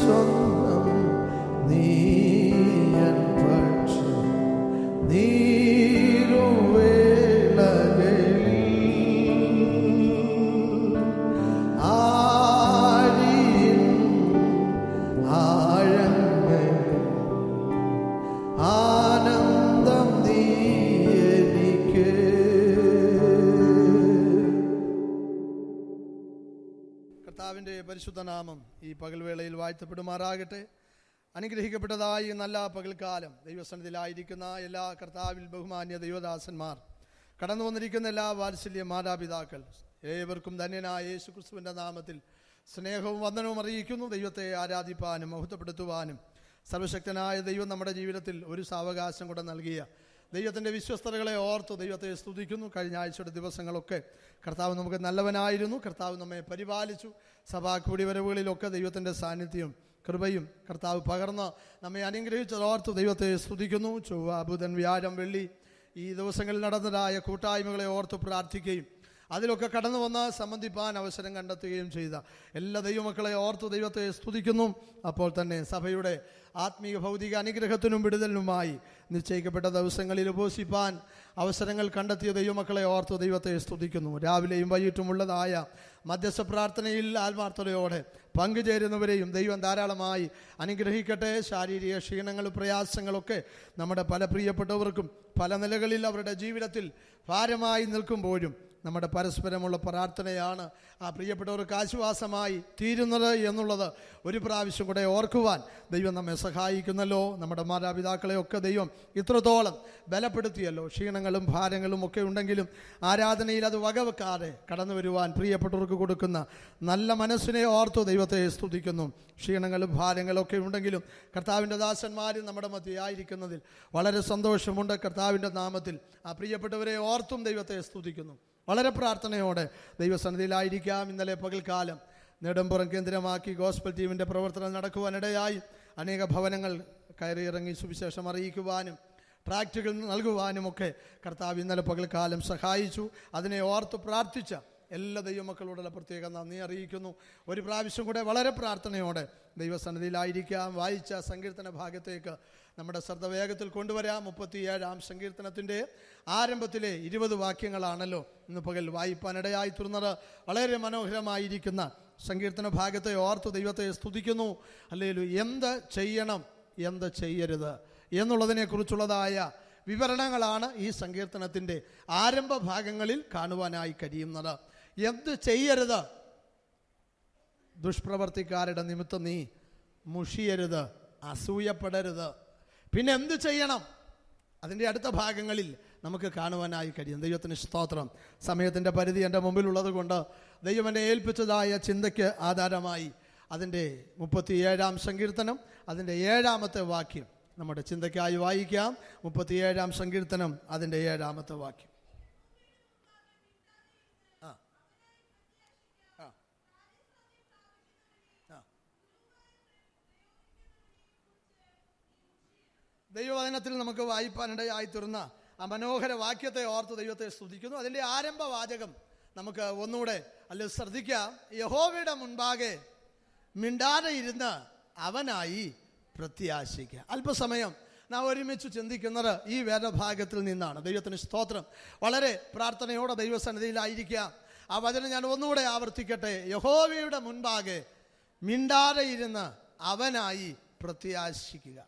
സ്വന്തം നീയൻ പക്ഷം നീരുവേളകളിൽ ആഴിയിൻ ആഴങ്ങളിൽ ആനന്ദം നീ എനിക്ക്. കർത്താവിൻ്റെ പരിശുദ്ധ നാമം ഈ പകൽവേളയിൽ വാഴ്ത്തപ്പെടുമാറാകട്ടെ. അനുഗ്രഹിക്കപ്പെട്ടതായി നല്ല പകൽക്കാലം ദൈവസന്നിധിയിലായിരിക്കുന്ന എല്ലാ കർത്താവിൽ ബഹുമാന്യ ദൈവദാസന്മാർ, കടന്നു വന്നിരിക്കുന്ന എല്ലാ വാത്സല്യ മാതാപിതാക്കൾ ഏവർക്കും ധന്യനായ യേശു ക്രിസ്തുവിൻ്റെ നാമത്തിൽ സ്നേഹവും വന്ദനവും അറിയിക്കുന്നു. ദൈവത്തെ ആരാധിപ്പാനും മഹത്വപ്പെടുത്തുവാനും സർവശക്തനായ ദൈവം നമ്മുടെ ജീവിതത്തിൽ ഒരു സാവകാശം കൂടെ നൽകിയ ദൈവത്തിൻ്റെ വിശ്വസ്തതകളെ ഓർത്ത് ദൈവത്തെ സ്തുതിക്കുന്നു. കഴിഞ്ഞ ആഴ്ചയുടെ ദിവസങ്ങളൊക്കെ കർത്താവ് നമുക്ക് നല്ലവനായിരുന്നു. കർത്താവ് നമ്മെ പരിപാലിച്ചു. സഭാ കൂടിവരവുകളിലൊക്കെ ദൈവത്തിൻ്റെ സാന്നിധ്യവും കൃപയും കർത്താവ് പകർന്ന് നമ്മെ അനുഗ്രഹിച്ചതോർത്ത് ദൈവത്തെ സ്തുതിക്കുന്നു. ചൊവ്വ, ബുധൻ, വ്യാഴം, വെള്ളി ഈ ദിവസങ്ങളിൽ നടന്നതായ കൂട്ടായ്മകളെ ഓർത്ത് പ്രാർത്ഥിക്കുകയും അതിലൊക്കെ കടന്നു വന്ന് സംബന്ധിപ്പാൻ അവസരം കണ്ടെത്തുകയും ചെയ്ത എല്ലാ ദൈവമക്കളെ ഓർത്ത് ദൈവത്തെ സ്തുതിക്കുന്നു. അപ്പോൾ തന്നെ സഭയുടെ ആത്മീയ ഭൗതിക അനുഗ്രഹത്തിനും വിടുതലിനുമായി നിശ്ചയിക്കപ്പെട്ട ദിവസങ്ങളിൽ ഉപവസിപ്പാൻ അവസരങ്ങൾ കണ്ടെത്തിയ ദൈവമക്കളെ ഓർത്ത് ദൈവത്തെ സ്തുതിക്കുന്നു. രാവിലെയും വൈകിട്ടുമുള്ളതായ മധ്യസ്ഥ പ്രാർത്ഥനയിൽ ആത്മാർത്ഥതയോടെ പങ്കുചേരുന്നവരെയും ദൈവം ധാരാളമായി അനുഗ്രഹിക്കട്ടെ. ശാരീരിക ക്ഷീണങ്ങളും പ്രയാസങ്ങളൊക്കെ നമ്മുടെ പല പ്രിയപ്പെട്ടവർക്കും പല നിലകളിൽ അവരുടെ ജീവിതത്തിൽ ഭാരമായി നിൽക്കുമ്പോഴും നമ്മുടെ പരസ്പരമുള്ള പ്രാർത്ഥനയാണ് ആ പ്രിയപ്പെട്ടവർക്ക് ആശ്വാസമായി തീരുന്നത് എന്നുള്ളത് ഒരു പ്രാവശ്യം കൂടെ ഓർക്കുവാൻ ദൈവം നമ്മെ സഹായിക്കുന്നല്ലോ. നമ്മുടെ മാതാപിതാക്കളെയൊക്കെ ദൈവം ഇത്രത്തോളം ബലപ്പെടുത്തിയല്ലോ. ക്ഷീണങ്ങളും ഭാരങ്ങളും ഒക്കെ ഉണ്ടെങ്കിലും ആരാധനയിൽ അത് വകവെക്കാതെ കടന്നു വരുവാൻ പ്രിയപ്പെട്ടവർക്ക് കൊടുക്കുന്ന നല്ല മനസ്സിനെ ഓർത്ത് ദൈവത്തെ സ്തുതിക്കുന്നു. ക്ഷീണങ്ങളും ഭാരങ്ങളൊക്കെ ഉണ്ടെങ്കിലും കർത്താവിൻ്റെ ദാസന്മാരും നമ്മുടെ മധ്യേ ആയിരിക്കുന്നതിൽ വളരെ സന്തോഷമുണ്ട്. കർത്താവിൻ്റെ നാമത്തിൽ ആ പ്രിയപ്പെട്ടവരെ ഓർത്തും ദൈവത്തെ സ്തുതിക്കുന്നു. വളരെ പ്രാർത്ഥനയോടെ ദൈവസന്നിധിയിലായിരിക്കാം. ഇന്നലെ പകൽക്കാലം നെടുമ്പുറം കേന്ദ്രമാക്കി ഗോസ്പൽ ടീമിൻ്റെ പ്രവർത്തനം നടക്കുവാനിടയായി അനേക ഭവനങ്ങൾ കയറിയിറങ്ങി സുവിശേഷം അറിയിക്കുവാനും ട്രാക്റ്റുകൾ നൽകുവാനുമൊക്കെ കർത്താവ് ഇന്നലെ പകൽക്കാലം സഹായിച്ചു. അതിനെ ഓർത്ത് പ്രാർത്ഥിച്ച എല്ലാ ദൈവമക്കളോടുള്ള പ്രത്യേക നന്ദി അറിയിക്കുന്നു. ഒരു പ്രാവശ്യം കൂടെ വളരെ പ്രാർത്ഥനയോടെ ദൈവസന്നിധിയിലായിരിക്കാം. വായിച്ച സങ്കീർത്തന ഭാഗത്തേക്ക് നമ്മുടെ ശ്രദ്ധ വേഗത്തിൽ കൊണ്ടുവരാം. 37-ാം സങ്കീർത്തനത്തിൻ്റെ ആരംഭത്തിലെ 20 വാക്യങ്ങളാണല്ലോ ഇന്ന് പകൽ വായിപ്പാനിടയായി തീർന്നത്. വളരെ മനോഹരമായിരിക്കുന്ന സങ്കീർത്തന ഭാഗത്തെ ഓർത്ത് ദൈവത്തെ സ്തുതിക്കുന്നു. ഹല്ലേലൂയ. എന്ത് ചെയ്യണം, എന്ത് ചെയ്യരുത് എന്നുള്ളതിനെക്കുറിച്ചുള്ളതായ വിവരണങ്ങളാണ് ഈ സങ്കീർത്തനത്തിൻ്റെ ആരംഭ ഭാഗങ്ങളിൽ കാണുവാനായി കഴിയുന്നത്. എന്ത് ചെയ്യരുത്? ദുഷ്പ്രവർത്തിക്കാരുടെ നിമിത്തം നീ മുഷിയരുത്, അസൂയപ്പെടരുത്. പിന്നെ എന്ത് ചെയ്യണം? അതിൻ്റെ അടുത്ത ഭാഗങ്ങളിൽ നമുക്ക് കാണുവാനായി കഴിയും. ദൈവത്തിന് സ്തോത്രം. സമയത്തിൻ്റെ പരിധി എൻ്റെ മുമ്പിലുള്ളത് കൊണ്ട് ദൈവം എന്നെ ഏൽപ്പിച്ചതായ ചിന്തയ്ക്ക് ആധാരമായി അതിൻ്റെ 37-ാം സങ്കീർത്തനം അതിൻ്റെ 7-ാമത്തെ വാക്യം നമ്മുടെ ചിന്തയ്ക്കായി വായിക്കാം. 37-ാം സങ്കീർത്തനം അതിൻ്റെ 7-ാമത്തെ വാക്യം. ദൈവവചനത്തിൽ നമുക്ക് വായിപ്പാനിടയായി തീർന്ന ആ മനോഹര വാക്യത്തെ ഓർത്ത് ദൈവത്തെ സ്തുതിക്കുന്നു. അതിൻ്റെ ആരംഭവാചകം നമുക്ക് ഒന്നുകൂടെ അല്ലെ ശ്രദ്ധിക്കാം. യഹോവയുടെ മുൻപാകെ മിണ്ടാതെ ഇരുന്ന് അവനായി പ്രത്യാശിക്കുക. അല്പസമയം നാം ഒരുമിച്ച് ചിന്തിക്കുന്നത് ഈ വേദഭാഗത്തിൽ നിന്നാണ്. ദൈവത്തിന് സ്തോത്രം. വളരെ പ്രാർത്ഥനയോടെ ദൈവസന്നിധിയിലായിരിക്കാം. ആ വചനം ഞാൻ ഒന്നുകൂടെ ആവർത്തിക്കട്ടെ. യഹോവയുടെ മുൻപാകെ മിണ്ടാതെ ഇരുന്ന് അവനായി പ്രത്യാശിക്കുക.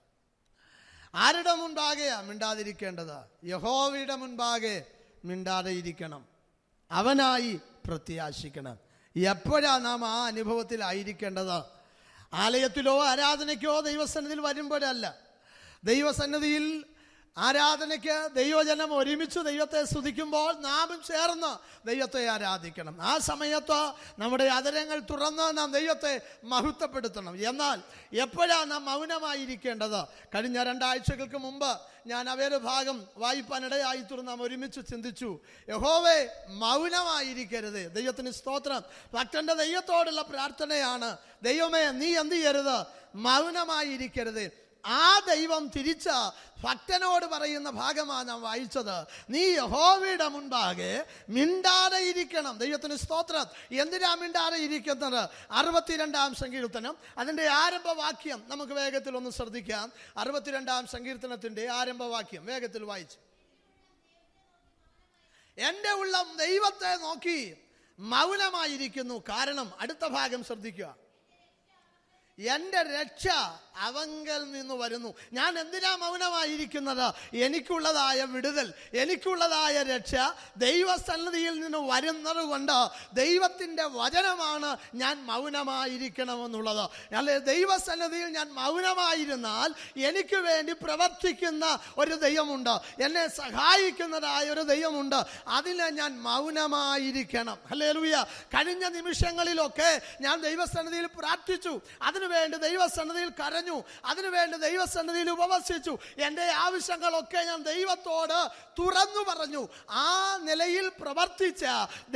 ആരുടെ മുൻപാകെയാ മിണ്ടാതിരിക്കേണ്ടത്? യഹോവയുടെ മുൻപാകെ മിണ്ടാതെ ഇരിക്കണം, അവനായി പ്രത്യാശിക്കണം. എപ്പോഴാ നാം ആ അനുഭവത്തിലായിരിക്കേണ്ടത്? ആലയത്തിലോ ആരാധനയ്ക്കോ ദൈവസന്നിധിയിൽ വരുമ്പോഴല്ല. ദൈവസന്നിധിയിൽ ആരാധനയ്ക്ക് ദൈവജനം ഒരുമിച്ച് ദൈവത്തെ സ്തുതിക്കുമ്പോൾ നാമും ചേർന്ന് ദൈവത്തെ ആരാധിക്കണം. ആ സമയത്ത് നമ്മുടെ അതരങ്ങൾ തുറന്ന് നാം ദൈവത്തെ മഹത്വപ്പെടുത്തണം. എന്നാൽ എപ്പോഴാണ് നാം മൗനമായിരിക്കേണ്ടത്? കഴിഞ്ഞ 2 ആഴ്ചകൾക്ക് മുമ്പ് ഞാൻ അവയുടെ ഭാഗം വായിപ്പാനിടയായി തീർന്ന് നാം ഒരുമിച്ച് ചിന്തിച്ചു. യഹോവേ, മൗനമായിരിക്കരുത്. ദൈവത്തിന് സ്തോത്രം. ഭക്തന്റെ ദൈവത്തോടുള്ള പ്രാർത്ഥനയാണ്, ദൈവമേ നീ എന്ത് ചെയ്യരുത്? മൗനമായിരിക്കരുത്. ആ ദൈവം തിരിച്ച ഭക്തനോട് പറയുന്ന ഭാഗമാണ് നാം വായിച്ചത്. നീ യഹോവയുടെ മുൻപാകെ മിണ്ടാതെ ഇരിക്കണം. ദൈവത്തിന് സ്തോത്രം. എന്തിനാ മിണ്ടാതെ ഇരിക്കുന്നത്? 62-ാം സങ്കീർത്തനം അതിൻ്റെ ആരംഭവാക്യം നമുക്ക് വേഗത്തിൽ ഒന്ന് ശ്രദ്ധിക്കാം. 62-ാം സങ്കീർത്തനത്തിൻ്റെ ആരംഭവാക്യം വേഗത്തിൽ വായിച്ചു. എൻ്റെ ഉള്ളം ദൈവത്തെ നോക്കി മൗനമായിരിക്കുന്നു. കാരണം അടുത്ത ഭാഗം ശ്രദ്ധിക്കുക. എൻ്റെ രക്ഷ അവങ്കൽ നിന്ന് വരുന്നു. ഞാൻ എന്തിനാ മൗനമായിരിക്കുന്നത്? എനിക്കുള്ളതായ വിടുതൽ, എനിക്കുള്ളതായ രക്ഷ ദൈവസന്നിധിയിൽ നിന്ന് വരുന്നത് കൊണ്ട് ദൈവത്തിൻ്റെ വചനമാണ് ഞാൻ മൗനമായിരിക്കണമെന്നുള്ളത്. അല്ലെ, ദൈവസന്നിധിയിൽ ഞാൻ മൗനമായിരുന്നാൽ എനിക്ക് വേണ്ടി പ്രവർത്തിക്കുന്ന ഒരു ദൈവമുണ്ട്, എന്നെ സഹായിക്കുന്നതായ ഒരു ദൈവമുണ്ട്. അതിന് ഞാൻ മൗനമായിരിക്കണം. ഹല്ലേലൂയ. കഴിഞ്ഞ നിമിഷങ്ങളിലൊക്കെ ഞാൻ ദൈവസന്നിധിയിൽ പ്രാർത്ഥിച്ചു, അതിനുവേണ്ടി ദൈവസന്നിധിയിൽ കരഞ്ഞു, അതിനുവേണ്ടി ദൈവസന്നിധിയിൽ ഉപവസിച്ചു, എൻ്റെ ആവശ്യങ്ങളൊക്കെ ഞാൻ ദൈവത്തോട് തുറന്നു പറഞ്ഞു. ആ നിലയിൽ പ്രവർത്തിച്ച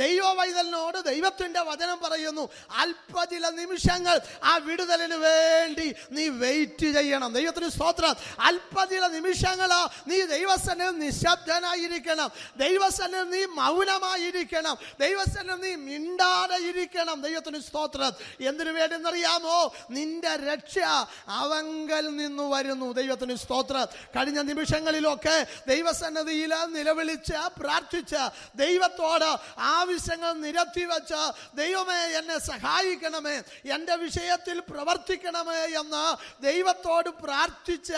ദൈവവൈതലിനോട് ദൈവത്തിൻ്റെ വചനം പറയുന്നു, അല്പചില നിമിഷങ്ങൾ ആ വിടുതലിന് വേണ്ടി നീ വെയിറ്റ് ചെയ്യണം. ദൈവത്തിന് സ്തോത്രം. അല്പചില നിമിഷങ്ങൾ നീ ദൈവസന്നിധിയിൽ നിശബ്ദനായിരിക്കണം, ദൈവസന്നിധിയിൽ നീ മൗനമായിരിക്കണം, ദൈവസന്നിധിയിൽ നീ മിണ്ടാതെ ഇരിക്കണം. ദൈവത്തിന് സ്തോത്രം. എന്തിനു വേണ്ടിയെന്നറിയാമോ? നിന്റെ രക്ഷ അവങ്കൽ നിന്നു വരുന്നു. ദൈവത്തിന് സ്തോത്രം. കഴിഞ്ഞ നിമിഷങ്ങളിലൊക്കെ ദൈവസന്നിധിയിൽ നിലവിളിച്ച് പ്രാർത്ഥിച്ച് ദൈവത്തോട് ആവശ്യങ്ങൾ നിരത്തി വെച്ച്, ദൈവമേ എന്നെ സഹായിക്കണമേ, എൻ്റെ വിഷയത്തിൽ പ്രവർത്തിക്കണമേ എന്ന് ദൈവത്തോട് പ്രാർത്ഥിച്ച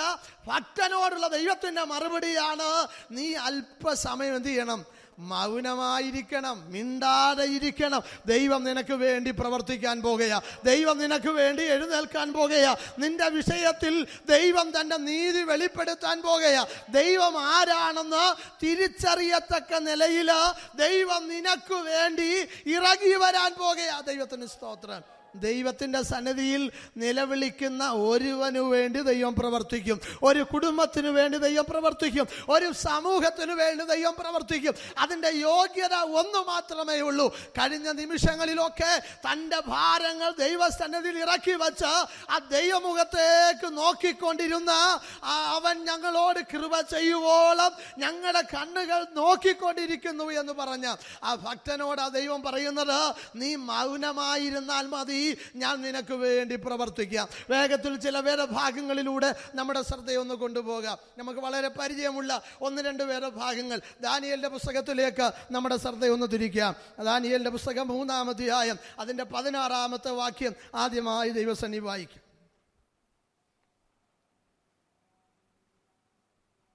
ഭക്തനോടുള്ള ദൈവത്തിൻ്റെ മറുപടിയാണ്, നീ അല്പസമയം എന്ത് ചെയ്യണം? മൗനമായിരിക്കണം, മിണ്ടാതെ ഇരിക്കണം. ദൈവം നിനക്ക് വേണ്ടി പ്രവർത്തിക്കാൻ പോകുകയാ, ദൈവം നിനക്ക് വേണ്ടി എഴുന്നേൽക്കാൻ പോകുകയാ. നിന്റെ വിഷയത്തിൽ ദൈവം തൻ്റെ നീതി വെളിപ്പെടുത്താൻ പോകുകയാ. ദൈവം ആരാണെന്ന് തിരിച്ചറിയത്തക്ക നിലയിൽ ദൈവം നിനക്ക് വേണ്ടി ഇറങ്ങി വരാൻ പോകുകയാ. ദൈവത്തിന് സ്തോത്രം. ദൈവത്തിൻ്റെ സന്നിധിയിൽ നിലവിളിക്കുന്ന ഒരുവനു വേണ്ടി ദൈവം പ്രവർത്തിക്കും, ഒരു കുടുംബത്തിന് വേണ്ടി ദൈവം പ്രവർത്തിക്കും, ഒരു സമൂഹത്തിന് വേണ്ടി ദൈവം പ്രവർത്തിക്കും. അതിൻ്റെ യോഗ്യത ഒന്ന് മാത്രമേ ഉള്ളൂ. കഴിഞ്ഞ നിമിഷങ്ങളിലൊക്കെ തൻ്റെ ഭാരങ്ങൾ ദൈവസന്നിധിയിൽ ഇറക്കി വെച്ച് ആ ദൈവമുഖത്തേക്ക് നോക്കിക്കൊണ്ടിരുന്ന അവൻ ഞങ്ങളോട് കൃപ ചെയ്യുവോളം ഞങ്ങളുടെ കണ്ണുകൾ നോക്കിക്കൊണ്ടിരിക്കുന്നു എന്ന് പറഞ്ഞ ആ ഭക്തനോട് ആ ദൈവം പറയുന്നത്, നീ മൗനമായിരുന്നാൽ മതി, ഞാൻ നിനക്ക് വേണ്ടി പ്രവർത്തിക്കാം. വേഗത്തിൽ ചില വേദഭാഗങ്ങളിലൂടെ നമ്മുടെ ശ്രദ്ധയൊന്ന് കൊണ്ടുപോകാം. നമുക്ക് വളരെ പരിചയമുള്ള 1-2 വേദഭാഗങ്ങൾ. ദാനിയേലിന്റെ പുസ്തകത്തിലേക്ക് നമ്മുടെ ശ്രദ്ധയൊന്ന് തിരിക്കാം. ദാനിയേലിന്റെ പുസ്തകം 3-ാം അധ്യായം അതിൻ്റെ 16-ാമത്തെ വാക്യം ആദ്യമായി ദൈവസന്നിധി വായിക്കും.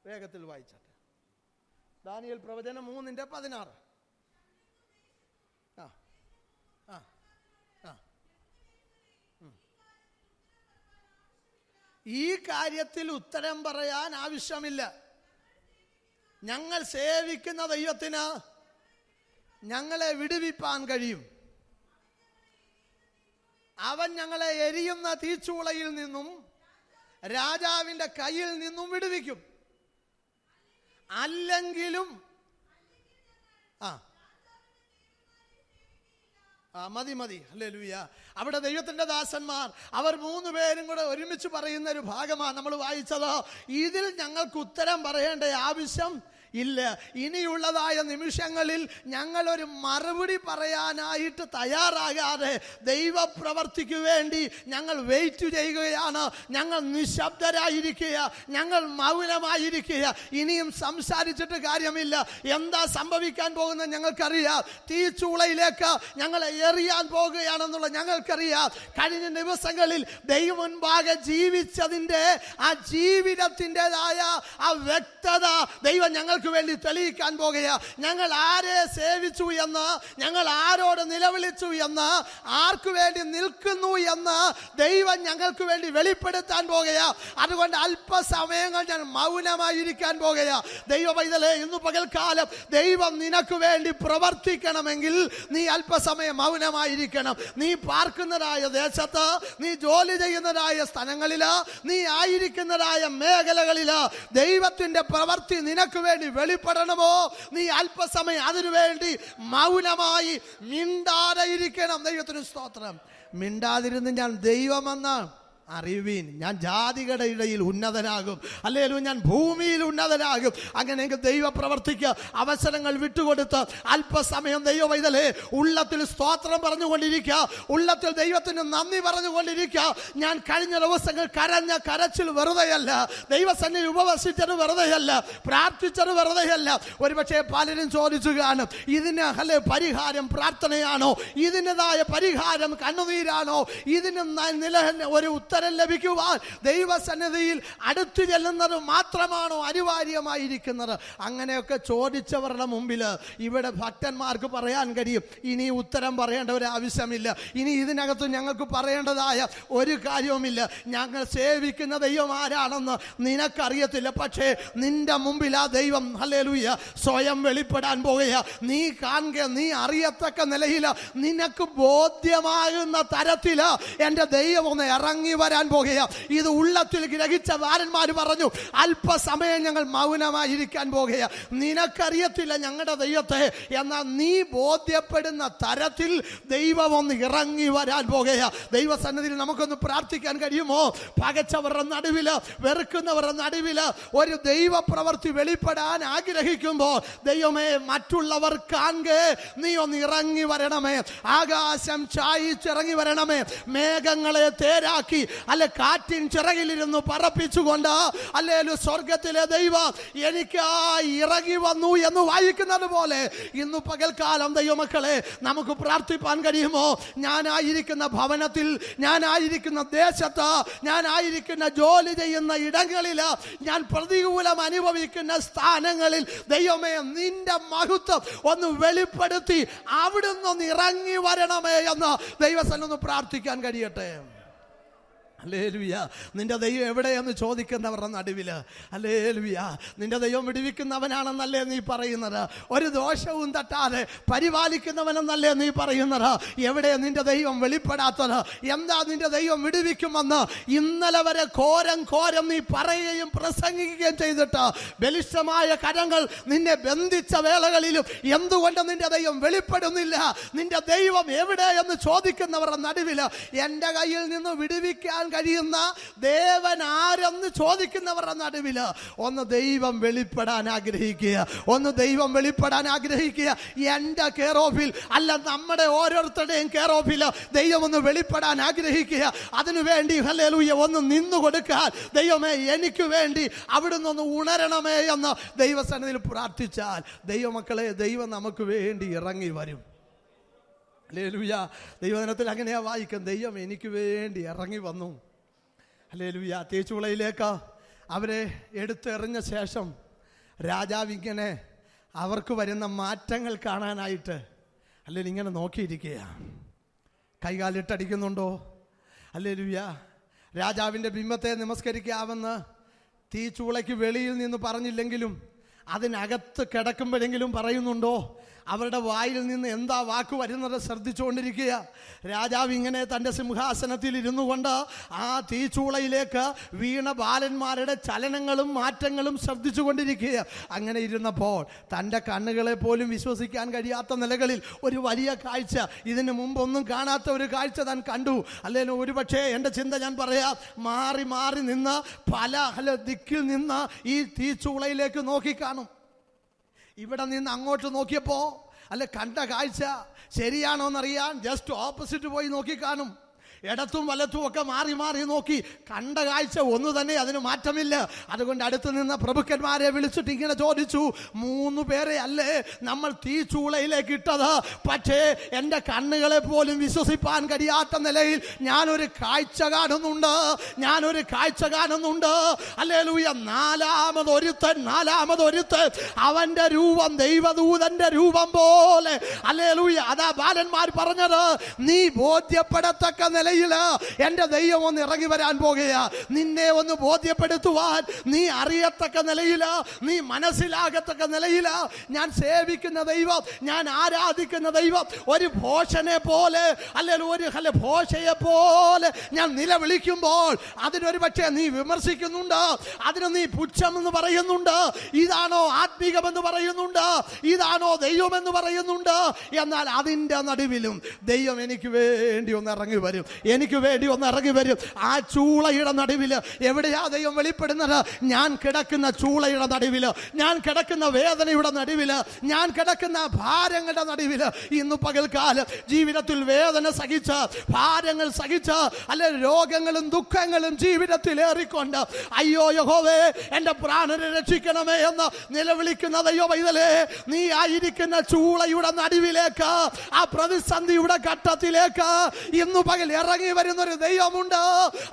വേഗത്തിൽ വായിച്ചാട്ടെ. ദാനിയേൽ പ്രവചനം 3:16. ഈ കാര്യത്തിൽ ഉത്തരം പറയാൻ ആവശ്യമില്ല. ഞങ്ങൾ സേവിക്കുന്ന ദൈവത്തിന് ഞങ്ങളെ വിടുവിപ്പാൻ കഴിയും. അവൻ ഞങ്ങളെ എരിയുന്ന തീച്ചൂളയിൽ നിന്നും രാജാവിൻ്റെ കയ്യിൽ നിന്നും വിടുവിക്കും. അല്ലെങ്കിലും മതി. ഹല്ലേലൂയ. അവിടെ ദൈവത്തിൻ്റെ ദാസന്മാർ അവർ 3 പേരും കൂടെ ഒരുമിച്ച് പറയുന്ന ഒരു ഭാഗമാണ് നമ്മൾ വായിച്ചത്. ഇതിൽ ഞങ്ങൾക്ക് ഉത്തരം പറയേണ്ട ആവശ്യം ഇല്ല. ഇനിയുള്ളതായ നിമിഷങ്ങളിൽ ഞങ്ങളൊരു മറുപടി പറയാനായിട്ട് തയ്യാറാകാതെ ദൈവപ്രവർത്തിക്ക് വേണ്ടി ഞങ്ങൾ വെയിറ്റ് ചെയ്യുകയാണ്. ഞങ്ങൾ നിശബ്ദരായിരിക്കുക, ഞങ്ങൾ മൗനമായിരിക്കുക. ഇനിയും സംസാരിച്ചിട്ട് കാര്യമില്ല. എന്താ സംഭവിക്കാൻ പോകുന്നത് ഞങ്ങൾക്കറിയാം. തീച്ചൂളയിലേക്ക് ഞങ്ങളെ എറിയാൻ പോകുകയാണെന്നുള്ള ഞങ്ങൾക്കറിയാം. കഴിഞ്ഞ ദിവസങ്ങളിൽ ദൈവം മുൻപാകെ ജീവിച്ചതിൻ്റെ ആ ജീവിതത്തിൻ്റെതായ ആ വ്യക്തത ദൈവം ഞങ്ങൾക്ക് വേണ്ടി തെളിയിക്കാൻ പോകുക. ഞങ്ങൾ ആരെ സേവിച്ചു എന്ന്, ഞങ്ങൾ ആരോട് നിലവിളിച്ചു എന്ന്, ആർക്കു വേണ്ടി നിൽക്കുന്നു എന്ന് ദൈവം ഞങ്ങൾക്ക് വേണ്ടി വെളിപ്പെടുത്താൻ പോകുക. അതുകൊണ്ട് അല്പസമയങ്ങൾ ഞാൻ മൗനമായിരിക്കാൻ പോകുക. ദൈവ പൈതലേ, ഇന്ന് പകൽക്കാലം ദൈവം നിനക്ക് വേണ്ടി പ്രവർത്തിക്കണമെങ്കിൽ നീ അല്പസമയം മൗനമായിരിക്കണം. നീ പാർക്കുന്നതായ ദേശത്ത്, നീ ജോലി ചെയ്യുന്നതായ സ്ഥലങ്ങളില്, നീ ആയിരിക്കുന്നതായ മേഖലകളില് ദൈവത്തിന്റെ പ്രവൃത്തി നിനക്ക് വേണ്ടി വെളിപ്പെടണമോ, നീ അല്പസമയം അതിനുവേണ്ടി മൗനമായി മിണ്ടാതെ ഇരിക്കണം. ദൈവത്തിന് സ്തോത്രം. മിണ്ടാതിരുന്ന് ഞാൻ ദൈവമെന്ന് അറിവീൻ, ഞാൻ ജാതികളുടെ ഇടയിൽ ഉന്നതനാകും. ഹല്ലേലൂയ, ഞാൻ ഭൂമിയിൽ ഉന്നതനാകും. അങ്ങനെയെങ്കിൽ ദൈവ പ്രവർത്തിക്ക് അവസരങ്ങൾ വിട്ടുകൊടുത്ത് അല്പസമയം ദൈവവൈതലേ ഉള്ളത്തിൽ സ്തോത്രം പറഞ്ഞുകൊണ്ടിരിക്കുക, ഉള്ളത്തിൽ ദൈവത്തിന് നന്ദി പറഞ്ഞുകൊണ്ടിരിക്കുക. ഞാൻ കഴിഞ്ഞ ദിവസങ്ങൾ കരഞ്ഞ കരച്ചിൽ വെറുതെയല്ല, ദൈവസന്നിധിയിൽ ഉപവസിച്ചത് വെറുതെയല്ല, പ്രാർത്ഥിച്ചത് വെറുതെയല്ല. ഒരുപക്ഷെ പലരും ചോദിച്ചു കാണും, ഇതിന് പരിഹാരം പ്രാർത്ഥനയാണോ, ഇതിൻ്റെതായ പരിഹാരം കണ്ണുനീരാണോ, ഇതിന് ഒരു ഉത്തരം ലഭിക്കുവാൻ ദൈവസന്നിധിയിൽ അടുത്തു ചെല്ലുന്നത് മാത്രമാണോ അനിവാര്യമായിരിക്കുന്നത്? അങ്ങനെയൊക്കെ ചോദിച്ചവരുടെ മുമ്പിൽ ഇവിടെ ഭക്തന്മാർക്ക് പറയാൻ കഴിയും, ഇനി ഉത്തരം പറയേണ്ട ഒരു ആവശ്യമില്ല, ഇനി ഇതിനകത്ത് ഞങ്ങൾക്ക് പറയേണ്ടതായ ഒരു കാര്യവുമില്ല. ഞങ്ങൾ സേവിക്കുന്ന ദൈവം ആരാണെന്ന് നിനക്കറിയത്തില്ല, പക്ഷേ നിന്റെ മുമ്പിൽ ആ ദൈവം ഹല്ലേലൂയ സ്വയം വെളിപ്പെടാൻ പോകുക. നീ കാണുക, നീ അറിയത്തക്ക നിലയിൽ നിനക്ക് ബോധ്യമാകുന്ന തരത്തിൽ എൻ്റെ ദൈവം ഒന്ന് ഇറങ്ങി വരാൻ പോകുക. ഇത് ഉള്ളത്തിൽ ഗ്രഹിച്ച വാരന്മാർ പറഞ്ഞു, അല്പസമയം ഞങ്ങൾ മൗനമായിരിക്കാൻ പോകുക. നിനക്കറിയത്തില്ല ഞങ്ങളുടെ ദൈവത്തെ, എന്നാൽ നീ ബോധ്യപ്പെടുന്ന തരത്തിൽ ദൈവം ഒന്ന് ഇറങ്ങി വരാൻ പോകുക. ദൈവസന്നിധിയിൽ നമുക്കൊന്ന് പ്രാർത്ഥിക്കാൻ കഴിയുമോ? പകച്ചവരുടെ നടുവിൽ, വെറുക്കുന്നവരുടെ നടുവിൽ ഒരു ദൈവ പ്രവൃത്തി വെളിപ്പെടാൻ ആഗ്രഹിക്കുമ്പോൾ ദൈവമേ മറ്റുള്ളവർ കാണുക, നീ ഒന്ന് ഇറങ്ങി വരണമേ, ആകാശം ചായിച്ചിറങ്ങി വരണമേ, മേഘങ്ങളെ തേരാക്കി കാറ്റിൻ ചിറകിലിരുന്ന് പറപ്പിച്ചുകൊണ്ട് അല്ലേലും സ്വർഗത്തിലെ ദൈവം എനിക്കായി ഇറങ്ങി വന്നു എന്ന് വായിക്കുന്നത് പോലെ ഇന്ന് പകൽക്കാലം ദൈവമക്കളെ നമുക്ക് പ്രാർത്ഥിപ്പാൻ കഴിയുമോ? ഞാനായിരിക്കുന്ന ഭവനത്തിൽ, ഞാനായിരിക്കുന്ന ദേശത്ത്, ഞാനായിരിക്കുന്ന ജോലി ചെയ്യുന്ന ഇടങ്ങളിൽ, ഞാൻ പ്രതികൂലം അനുഭവിക്കുന്ന സ്ഥാനങ്ങളിൽ ദൈവമേ നിന്റെ മഹത്വം ഒന്ന് വെളിപ്പെടുത്തി അവിടുന്ന് ഒന്ന് ഇറങ്ങി വരണമേ എന്ന് ദൈവസന്നിധിയിൽ പ്രാർത്ഥിക്കാൻ കഴിയട്ടെ. ഹല്ലേലൂയ. നിന്റെ ദൈവം എവിടെയെന്ന് ചോദിക്കുന്നവരുടെ നടുവിൽ ഹല്ലേലൂയ നിന്റെ ദൈവം വിടുവിക്കുന്നവനാണെന്നല്ലേ നീ പറയുന്നത്? ഒരു ദോഷവും തട്ടാതെ പരിപാലിക്കുന്നവനെന്നല്ലേ നീ പറയുന്നത്? എവിടെ നിന്റെ ദൈവം വെളിപ്പെടാത്തത്? എന്താ നിന്റെ ദൈവം വിടുവിക്കുമെന്ന് ഇന്നലെ വരെ കോരം നീ പറയുകയും പ്രസംഗിക്കുകയും ചെയ്തിട്ട് ബലിഷ്ഠമായ കരങ്ങൾ നിന്നെ ബന്ധിച്ച വേളകളിലും എന്തുകൊണ്ട് നിന്റെ ദൈവം വെളിപ്പെടുന്നില്ല? നിന്റെ ദൈവം എവിടെയെന്ന് ചോദിക്കുന്നവരുടെ നടുവിൽ എൻ്റെ കയ്യിൽ നിന്ന് വിടുവിക്കാൻ കഴിയുന്ന ദേവൻ ആരെന്ന് ചോദിക്കുന്നവരുടെ നടുവിൽ ഒന്ന് ദൈവം വെളിപ്പെടാൻ ആഗ്രഹിക്കുക, ഒന്ന് ദൈവം വെളിപ്പെടാൻ ആഗ്രഹിക്കുക. എൻ്റെ കെയറോഫിൽ അല്ല, നമ്മുടെ ഓരോരുത്തരുടെയും കെയറോഫിൽ ദൈവം ഒന്ന് വെളിപ്പെടാൻ ആഗ്രഹിക്കുക. അതിനുവേണ്ടി ഹല്ലേലൂയ ഒന്ന് നിന്നു കൊടുക്കാൻ ദൈവമേ എനിക്ക് വേണ്ടി അവിടുന്ന് ഒന്ന് ഉണരണമേ എന്ന് ദൈവസന്നിധിയിൽ പ്രാർത്ഥിച്ചാൽ ദൈവമക്കളെ ദൈവം നമുക്ക് വേണ്ടി ഇറങ്ങി വരും. ഹല്ലേലൂയ. ദൈവദിനത്തിൽ അങ്ങനെയാ വായിക്കും, ദൈവം എനിക്ക് വേണ്ടി ഇറങ്ങി വന്നു. ഹല്ലേലൂയ. തീച്ചുളയിലേക്ക് അവരെ എടുത്തെറിഞ്ഞ ശേഷം രാജാവ് ഇങ്ങനെ അവർക്ക് വരുന്ന മാറ്റങ്ങൾ കാണാനായിട്ട് അല്ലെങ്കിൽ ഇങ്ങനെ നോക്കിയിരിക്കുക. കൈകാലിട്ടടിക്കുന്നുണ്ടോ? ഹല്ലേലൂയ. രാജാവിൻ്റെ ബിംബത്തെ നമസ്കരിക്കാമെന്ന് തീച്ചൂളയ്ക്ക് വെളിയിൽ നിന്ന് പറഞ്ഞില്ലെങ്കിലും അതിനകത്ത് കിടക്കുമ്പോഴെങ്കിലും പറയുന്നുണ്ടോ? അവരുടെ വായിൽ നിന്ന് എന്താ വാക്ക് വരുന്നത് ശ്രദ്ധിച്ചുകൊണ്ടിരിക്കുക. രാജാവ് ഇങ്ങനെ തൻ്റെ സിംഹാസനത്തിൽ ഇരുന്നു കൊണ്ട് ആ തീച്ചൂളയിലേക്ക് വീണ ബാലന്മാരുടെ ചലനങ്ങളും മാറ്റങ്ങളും ശ്രദ്ധിച്ചു കൊണ്ടിരിക്കുക. അങ്ങനെ ഇരുന്നപ്പോൾ തൻ്റെ കണ്ണുകളെ പോലും വിശ്വസിക്കാൻ കഴിയാത്ത നിലകളിൽ ഒരു വലിയ കാഴ്ച, ഇതിനു മുമ്പൊന്നും കാണാത്ത ഒരു കാഴ്ച താൻ കണ്ടു. അല്ലെങ്കിൽ ഒരുപക്ഷെ എൻ്റെ ചിന്ത ഞാൻ പറയാം, മാറി മാറി നിന്ന് പല ദിക്കിൽ നിന്ന് ഈ തീച്ചൂളയിലേക്ക് നോക്കിക്കാണും. ഇവിടെ നിന്ന് അങ്ങോട്ട് നോക്കിയപ്പോൾ കണ്ട കാഴ്ച ശരിയാണോന്നറിയാൻ ജസ്റ്റ് ഓപ്പോസിറ്റ് പോയി നോക്കിക്കാണും. ഇടത്തും വലത്തും ഒക്കെ മാറി മാറി നോക്കി, കണ്ട കാഴ്ച ഒന്ന് തന്നെ, അതിന് മാറ്റമില്ല. അതുകൊണ്ട് അടുത്ത് നിന്ന പ്രഭുക്കന്മാരെ വിളിച്ചിട്ട് ഇങ്ങനെ ചോദിച്ചു, 3 പേരെ അല്ലേ നമ്മൾ തീച്ചൂളയിലേക്ക് ഇട്ടത്? പക്ഷേ എൻ്റെ കണ്ണുകളെ പോലും വിശ്വസിപ്പാൻ കഴിയാത്ത നിലയിൽ ഞാനൊരു കാഴ്ച കാണുന്നുണ്ട്, ഞാനൊരു കാഴ്ച കാണുന്നുണ്ട്. ഹല്ലേലൂയ. നാലാമതൊരുത്തൻ അവൻ്റെ രൂപം ദൈവദൂതന്റെ രൂപം പോലെ. ഹല്ലേലൂയ. അതാ ബാലന്മാർ പറഞ്ഞത്, നീ ബോധ്യപ്പെടത്തക്ക നിലയിൽ എന്റെ ദൈവം ഒന്ന് ഇറങ്ങി വരാൻ പോകുക. നിന്നെ ഒന്ന് ബോധ്യപ്പെടുത്തുവാൻ, നീ അറിയത്തക്ക നിലയിൽ, നീ മനസ്സിലാകത്തക്ക നിലയിൽ ഞാൻ സേവിക്കുന്ന ദൈവം, ഞാൻ ആരാധിക്കുന്ന ദൈവം ഒരു ഭോഷനെ പോലെ അല്ലെങ്കിൽ ഒരു ഭോഷയെ പോലെ ഞാൻ നിലവിളിക്കുമ്പോൾ അതിനൊരു പക്ഷേ നീ വിമർശിക്കുന്നുണ്ട്, അതിന് നീ പുച്ഛമെന്ന് പറയുന്നുണ്ട്, ഇതാണോ ആത്മീകമെന്ന് പറയുന്നുണ്ട്, ഇതാണോ ദൈവമെന്ന് പറയുന്നുണ്ട്. എന്നാൽ അതിൻ്റെ നടുവിലും ദൈവം എനിക്ക് വേണ്ടി ഒന്ന് ഇറങ്ങി വരും. എനിക്ക് വേണ്ടി ഒന്ന് ഇറങ്ങി വരും. ആ ചൂളയുടെ നടുവിൽ എവിടെയാ ദൈവം വെളിപ്പെടുന്നത്? ഞാൻ കിടക്കുന്ന ചൂളയുടെ നടുവിൽ, ഞാൻ കിടക്കുന്ന വേദനയുടെ നടുവിൽ, ഞാൻ കിടക്കുന്ന ഭാരങ്ങളുടെ നടുവിൽ. ഇന്ന് പകൽക്കാലം ജീവിതത്തിൽ വേദന സഹിച്ച, ഭാരങ്ങൾ സഹിച്ച, അല്ലെ രോഗങ്ങളും ദുഃഖങ്ങളും ജീവിതത്തിൽ ഏറിക്കൊണ്ട് അയ്യോ യഹോവേ എൻ്റെ പ്രാണനെ രക്ഷിക്കണമേ എന്ന് നിലവിളിക്കുന്ന ദൈവമൈതലേ, നീ ആയിരിക്കുന്ന ചൂളയുടെ നടുവിലേക്ക്, ആ പ്രതിസന്ധിയുടെ ഘട്ടത്തിലേക്ക് ഇന്നു പകൽ ഇറങ്ങി വരുന്നൊരു ദൈവമുണ്ട്.